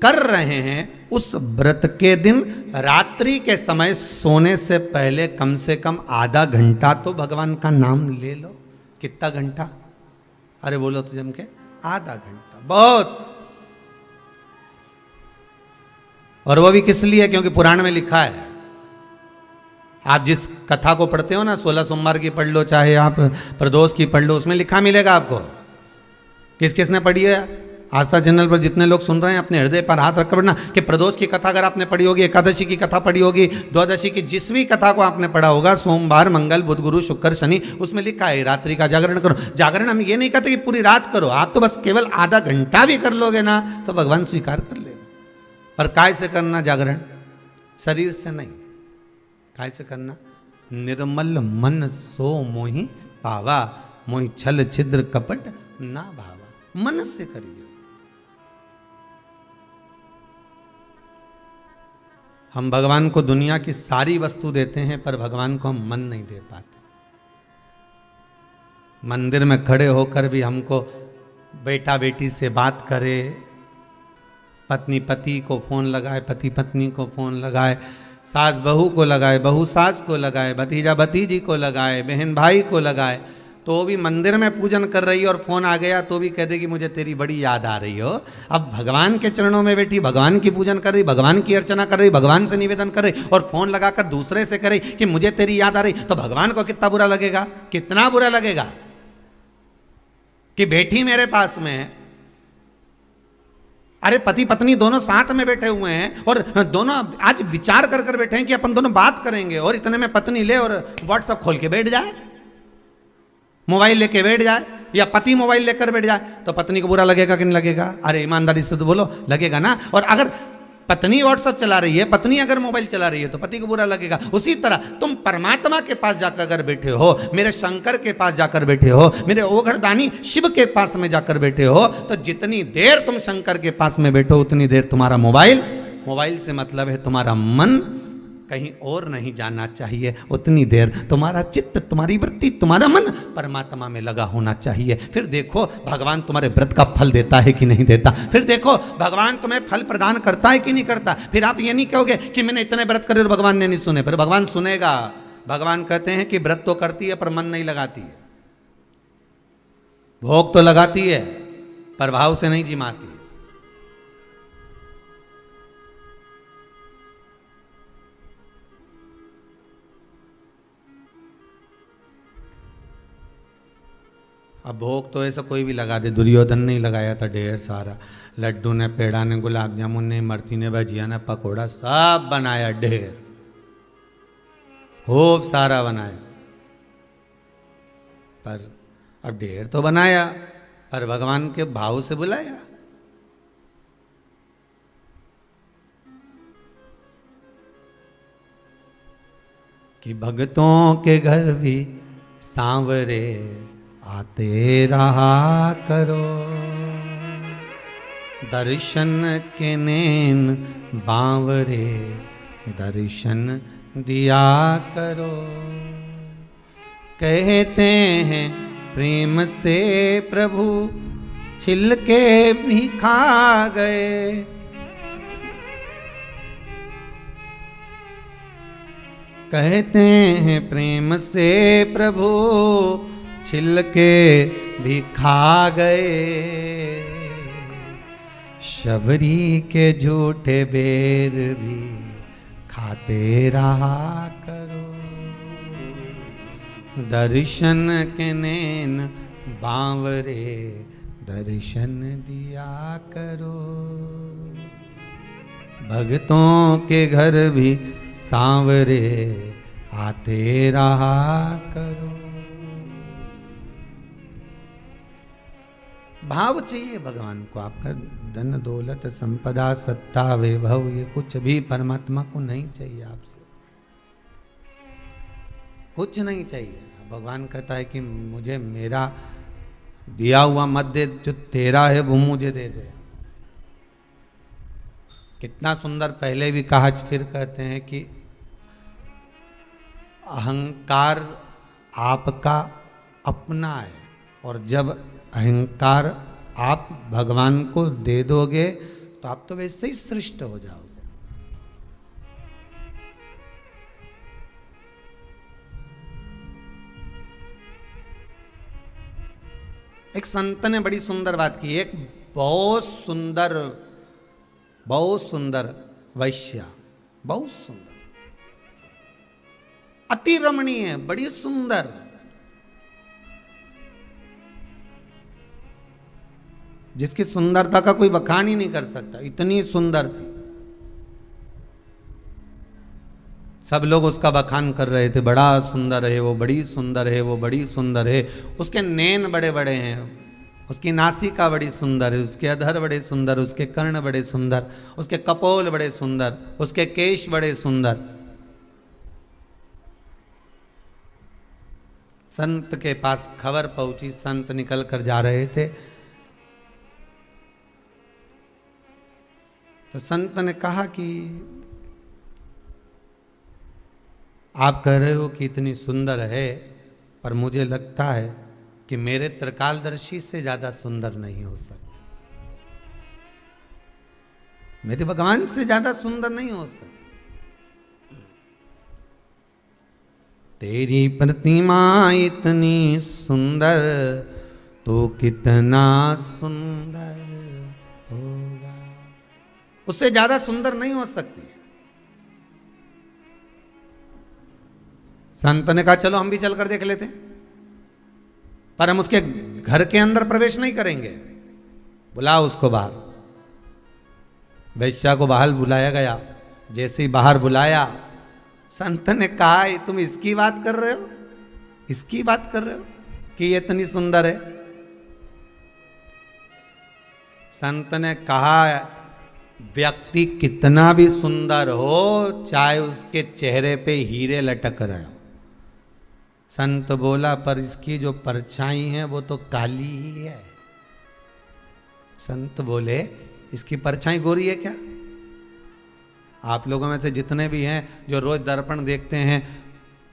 कर रहे हैं उस व्रत के दिन रात्रि के समय सोने से पहले कम से कम आधा घंटा तो भगवान का नाम ले लो। कितना घंटा? अरे बोलो तो जम के आधा घंटा बहुत। और वो भी किस लिए? क्योंकि पुराण में लिखा है। आप जिस कथा को पढ़ते हो ना, 16 सोमवार की पढ़ लो, चाहे आप प्रदोष की पढ़ लो, उसमें लिखा मिलेगा आपको। किस किसने पढ़ी है? आस्था चैनल पर जितने लोग सुन रहे हैं अपने हृदय पर हाथ रख कर पढ़ना कि प्रदोष की कथा अगर आपने पढ़ी होगी, एकादशी की कथा पढ़ी होगी, द्वादशी की जिस भी कथा को आपने पढ़ा होगा, सोमवार, मंगल, बुध, गुरु, शुक्र, शनि, उसमें लिखा है रात्रि का जागरण करो। जागरण हम ये नहीं कहते कि पूरी रात करो, आप तो बस केवल आधा घंटा भी कर लोगे ना तो भगवान स्वीकार कर लेगा। पर काय से करना जागरण? शरीर से नहीं। काय से करना? निर्मल मन सो मोहि पावा, मोहि छल छिद्र कपट ना भावा। मन से करिए। हम भगवान को दुनिया की सारी वस्तु देते हैं पर भगवान को हम मन नहीं दे पाते। मंदिर में खड़े होकर भी हमको बेटा बेटी से बात करे, पत्नी पति को फोन लगाए, पति पत्नी को फोन लगाए, सास बहू को लगाए, बहू सास को लगाए, भतीजा भतीजी को लगाए, बहन भाई को लगाए, तो भी मंदिर में पूजन कर रही है और फोन आ गया तो भी कह देगी मुझे तेरी बड़ी याद आ रही हो। अब भगवान के चरणों में बैठी भगवान की पूजन कर रही, भगवान की अर्चना कर रही, भगवान से निवेदन कर रही और फोन लगाकर दूसरे से कर रही कि मुझे तेरी याद आ रही, तो भगवान को कितना बुरा लगेगा? कितना बुरा लगेगा कि बेटी मेरे पास में है। अरे पति पत्नी दोनों साथ में बैठे हुए हैं और दोनों आज विचार कर कर बैठे हैं कि अपन दोनों बात करेंगे, और इतने में पत्नी ले और व्हाट्सएप खोल के बैठ जाए, मोबाइल लेके बैठ जाए, या पति मोबाइल लेकर बैठ जाए, तो पत्नी को बुरा लगेगा कि नहीं लगेगा? अरे ईमानदारी से तो बोलो, लगेगा ना। और अगर पत्नी व्हाट्सएप चला रही है, पत्नी अगर मोबाइल चला रही है तो पति को बुरा लगेगा। उसी तरह तुम परमात्मा के पास जाकर अगर बैठे हो, मेरे शंकर के पास जाकर बैठे हो, मेरे ओघड़दानी शिव के पास में जाकर बैठे हो, तो जितनी देर तुम शंकर के पास में बैठो उतनी देर तुम्हारा मोबाइल से मतलब है तुम्हारा मन कहीं और नहीं जाना चाहिए, उतनी देर तुम्हारा चित्त, तुम्हारी वृत्ति, तुम्हारा मन परमात्मा में लगा होना चाहिए। फिर देखो भगवान तुम्हारे व्रत का फल देता है कि नहीं देता, फिर देखो भगवान तुम्हें फल प्रदान करता है कि नहीं करता। फिर आप ये नहीं कहोगे कि मैंने इतने व्रत करे और भगवान ने नहीं सुने, फिर भगवान सुनेगा। भगवान कहते हैं कि व्रत तो करती है पर मन नहीं लगाती है, भोग तो लगाती है पर भाव से नहीं जिमाती है। अब भोग तो ऐसा कोई भी लगा दे, दुर्योधन ने ही लगाया था ढेर सारा, लड्डू ने, पेड़ा ने, गुलाब जामुन ने, इमरती ने, भजिया ने, पकोड़ा, सब बनाया ढेर, खूब सारा बनाया। पर अब ढेर तो बनाया, पर भगवान के भाव से बुलाया। कि भक्तों के घर भी सांवरे आते रहा करो, दर्शन के नैन बांवरे दर्शन दिया करो। कहते हैं प्रेम से प्रभु छिलके भी खा गए, कहते हैं प्रेम से प्रभु छिलके भी खा गए, शबरी के झूठे बेर भी खाते रहा करो, दर्शन के नैन बांवरे दर्शन दिया करो। भक्तों के घर भी सांवरे आते रहा करो। भाव चाहिए भगवान को। आपका धन दौलत संपदा सत्ता वैभव ये कुछ भी परमात्मा को नहीं चाहिए, आपसे कुछ नहीं चाहिए। भगवान कहता है कि मुझे मेरा दिया हुआ मत दे, जो तेरा है वो मुझे दे दे। कितना सुंदर पहले भी कहा, फिर कहते हैं कि अहंकार आपका अपना है, और जब अहंकार आप भगवान को दे दोगे तो आप तो वैसे ही सृष्ट हो जाओगे। एक संत ने बड़ी सुंदर बात की। एक बहुत सुंदर वैश्या, बहुत सुंदर, अति रमणीय, बड़ी सुंदर, जिसकी सुंदरता का कोई बखान ही नहीं कर सकता, इतनी सुंदर थी। सब लोग उसका बखान कर रहे थे, बड़ा सुंदर है वो, बड़ी सुंदर है वो, बड़ी सुंदर है। उसके नैन बड़े बड़े हैं, उसकी नासिका बड़ी सुंदर है, उसके अधर बड़े सुंदर, उसके कर्ण बड़े सुंदर, उसके कपोल बड़े सुंदर, उसके केश बड़े सुंदर। संत के पास खबर पहुंची, संत निकल कर जा रहे थे, तो संत ने कहा कि आप कह रहे हो कि इतनी सुंदर है, पर मुझे लगता है कि मेरे त्रिकालदर्शी से ज्यादा सुंदर नहीं हो सकता, मेरे भगवान से ज्यादा सुंदर नहीं हो सकता। तेरी प्रतिमा इतनी सुंदर तो कितना सुंदर होगा, उससे ज्यादा सुंदर नहीं हो सकती। संत ने कहा चलो हम भी चलकर देख लेते, पर हम उसके घर के अंदर प्रवेश नहीं करेंगे, बुलाओ उसको बाहर। वैश्या को बाहर बुलाया गया। जैसे ही बाहर बुलाया, संत ने कहा तुम इसकी बात कर रहे हो, इसकी बात कर रहे हो कि ये इतनी सुंदर है। संत ने कहा व्यक्ति कितना भी सुंदर हो, चाहे उसके चेहरे पे हीरे लटक रहे हो। संत बोला पर इसकी जो परछाई है वो तो काली ही है। संत बोले इसकी परछाई गोरी है क्या? आप लोगों में से जितने भी हैं जो रोज दर्पण देखते हैं,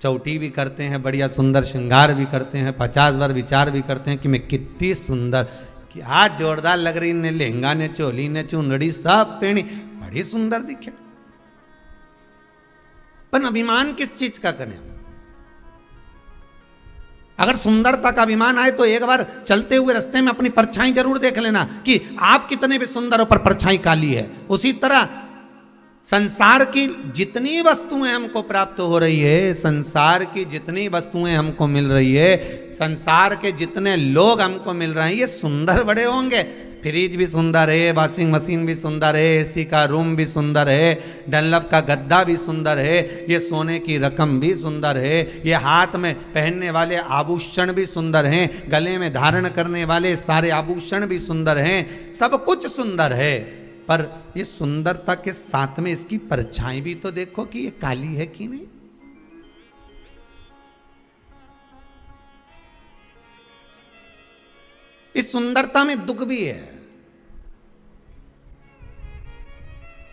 चौटी भी करते हैं, बढ़िया सुंदर श्रृंगार भी करते हैं, 50 बार विचार भी करते हैं कि मैं कितनी सुंदर, कि आज जोरदार लग रही ने, लहंगा ने, चोली ने, चुंदड़ी सब पहनी, बड़ी सुंदर दिखे। पर अभिमान किस चीज का करें? अगर सुंदरता का अभिमान आए तो एक बार चलते हुए रास्ते में अपनी परछाई जरूर देख लेना कि आप कितने भी सुंदर हो पर परछाई काली है। उसी तरह संसार की जितनी वस्तुएं हमको प्राप्त हो रही है, संसार की जितनी वस्तुएं हमको मिल रही है, संसार के जितने लोग हमको मिल रहे हैं, ये सुंदर बड़े होंगे। फ्रिज भी सुंदर है, वॉशिंग मशीन भी सुंदर है, एसी का रूम भी सुंदर है, डनलप का गद्दा भी सुंदर है, ये सोने की रकम भी सुंदर है, ये हाथ में पहनने वाले आभूषण भी सुंदर हैं, गले में धारण करने वाले सारे आभूषण भी सुंदर हैं, सब कुछ सुंदर है। पर ये सुंदरता के साथ में इसकी परछाई भी तो देखो कि ये काली है कि नहीं। इस सुंदरता में दुख भी है,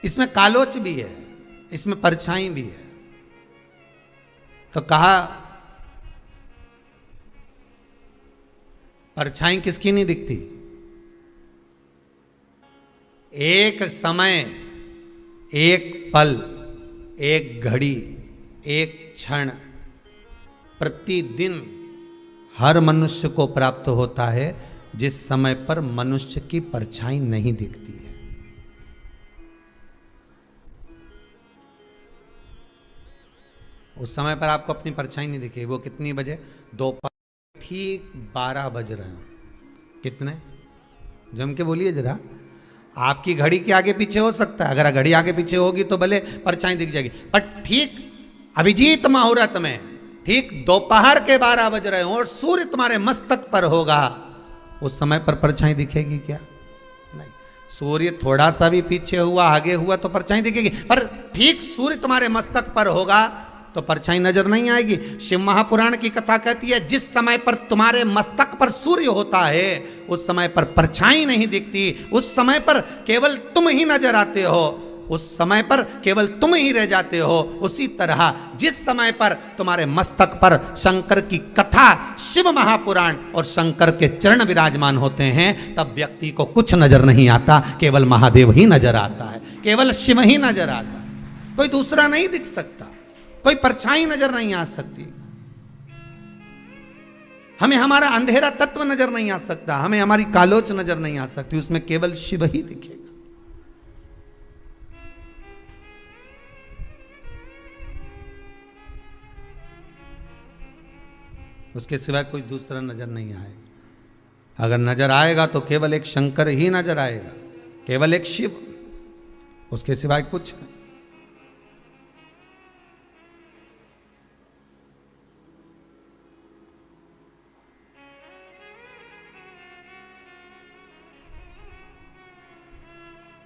इसमें कालोच भी है, इसमें परछाई भी है। तो कहा परछाई किसकी नहीं दिखती। एक समय, एक पल, एक घड़ी, एक क्षण प्रतिदिन हर मनुष्य को प्राप्त होता है जिस समय पर मनुष्य की परछाई नहीं दिखती है। उस समय पर आपको अपनी परछाई नहीं दिखेगी। वो कितनी बजे? दोपहर ठीक 12 बज रहे हो। कितने? जम के बोलिए जरा। आपकी घड़ी के आगे पीछे हो सकता है, अगर घड़ी आगे पीछे होगी तो भले परछाई दिख जाएगी, पर ठीक अभिजीत मुहूर्त में ठीक दोपहर के 12 बज रहे हो और सूर्य तुम्हारे मस्तक पर होगा, उस समय पर परछाई दिखेगी क्या? नहीं। सूर्य थोड़ा सा भी पीछे हुआ, आगे हुआ तो परछाई दिखेगी, पर ठीक सूर्य तुम्हारे मस्तक पर होगा तो परछाई नजर नहीं आएगी। शिव महापुराण की कथा कहती है जिस समय पर तुम्हारे मस्तक पर सूर्य होता है उस समय पर परछाई नहीं दिखती, उस समय पर केवल तुम ही नजर आते हो, उस समय पर केवल तुम ही रह जाते हो। उसी तरह जिस समय पर तुम्हारे मस्तक पर शंकर की कथा, शिव महापुराण और शंकर के चरण विराजमान होते हैं, तब व्यक्ति को कुछ नजर नहीं आता, केवल महादेव ही नजर आता है, केवल शिव ही नजर आता है, कोई दूसरा नहीं दिख सकता, कोई परछाई नजर नहीं आ सकती। हमें हमारा अंधेरा तत्व नजर नहीं आ सकता, हमें हमारी कालोच नजर नहीं आ सकती, उसमें केवल शिव ही दिखेगा। उसके सिवाय कोई दूसरा नजर नहीं आएगा। अगर नजर आएगा तो केवल एक शंकर ही नजर आएगा, केवल एक शिव, उसके सिवाय कुछ नहीं।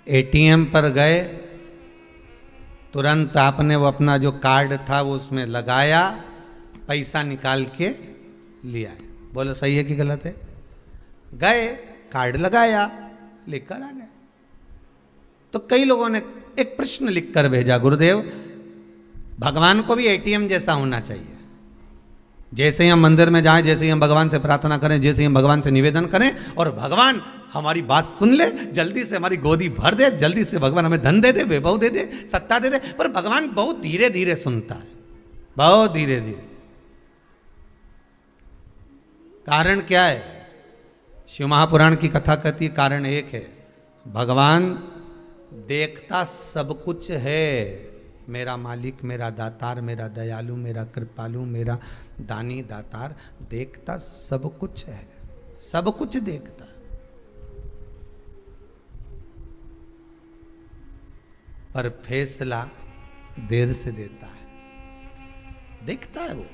एटीएम पर गए, तुरंत आपने वो अपना जो कार्ड था वो उसमें लगाया, पैसा निकाल के लिया है। बोलो सही है कि गलत है? गए, कार्ड लगाया, लेकर आ गए। तो कई लोगों ने एक प्रश्न लिखकर भेजा, गुरुदेव भगवान को भी एटीएम जैसा होना चाहिए। जैसे ही हम मंदिर में जाएं, जैसे ही हम भगवान से प्रार्थना करें, जैसे ही हम भगवान से निवेदन करें और भगवान हमारी बात सुन ले, जल्दी से हमारी गोदी भर दे, जल्दी से भगवान हमें धन दे दे, वैभव दे दे, सत्ता दे दे। पर भगवान बहुत धीरे धीरे सुनता है, बहुत धीरे धीरे। कारण क्या है? शिव महापुराण की कथा कहती है कारण एक है, भगवान देखता सब कुछ है। मेरा मालिक, मेरा दातार, मेरा दयालु, मेरा कृपालु, मेरा दानी दातार देखता सब कुछ है, सब कुछ देखता। पर फैसला देर से देता है, देखता है वो।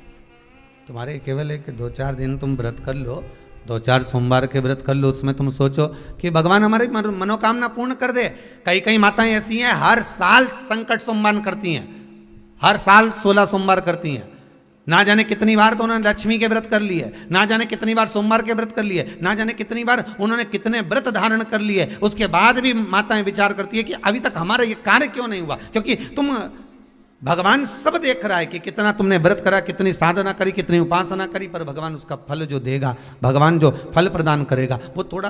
तुम्हारे केवल एक 2-4 दिन तुम व्रत कर लो, 2-4 सोमवार के व्रत कर लो, उसमें तुम सोचो कि भगवान हमारी मनोकामना पूर्ण कर दे। कई कई माताएं ऐसी हैं हर साल संकट सोमवार करती हैं, हर साल 16 सोमवार करती हैं। ना जाने कितनी बार तो उन्होंने लक्ष्मी के व्रत कर लिए, ना जाने कितनी बार सोमवार के व्रत कर लिए, ना जाने कितनी बार उन्होंने कितने व्रत धारण कर लिए। उसके बाद भी माताएं विचार करती है कि अभी तक हमारा ये कार्य क्यों नहीं हुआ। क्योंकि तुम, भगवान सब देख रहा है कि कितना तुमने व्रत करा, कितनी साधना करी, कितनी उपासना करी, पर भगवान उसका फल जो देगा, भगवान जो फल प्रदान करेगा, वो थोड़ा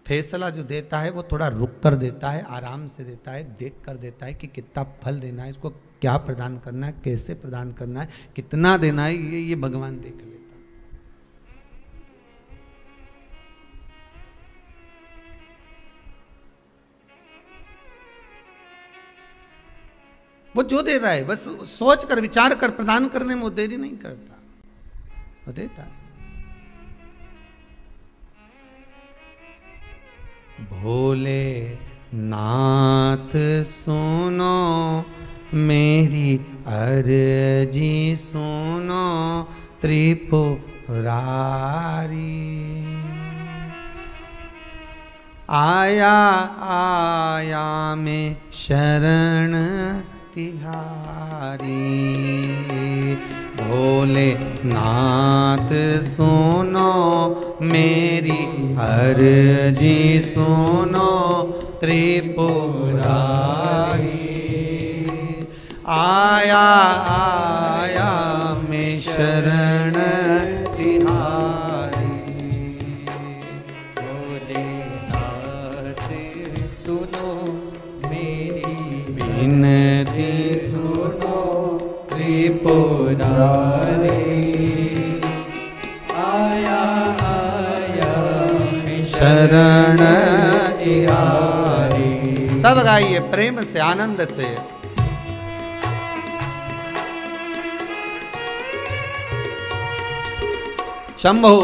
फैसला जो देता है वो थोड़ा रुक कर देता है, आराम से देता है, देख कर देता है कि कितना फल देना है, इसको क्या प्रदान करना है, कैसे प्रदान करना है, कितना देना है, ये भगवान देख लेता है। वो जो दे रहा है बस सोच कर विचार कर प्रदान करने में वो देरी नहीं करता, वो देता है। भोले नाथ सुनो मेरी अर्जी सुनो त्रिपुरारी, आया आया में शरण तिहारी। भोले नाथ सुनो मेरी अर्जी सुनो त्रिपुरारी, आया आया में शरण तिहारी। भोले नाथ सुनो मेरी विनती सुनो त्रिपुरारी, आया आया शरण तिहारी। सब गाइए प्रेम से आनंद से। शंभो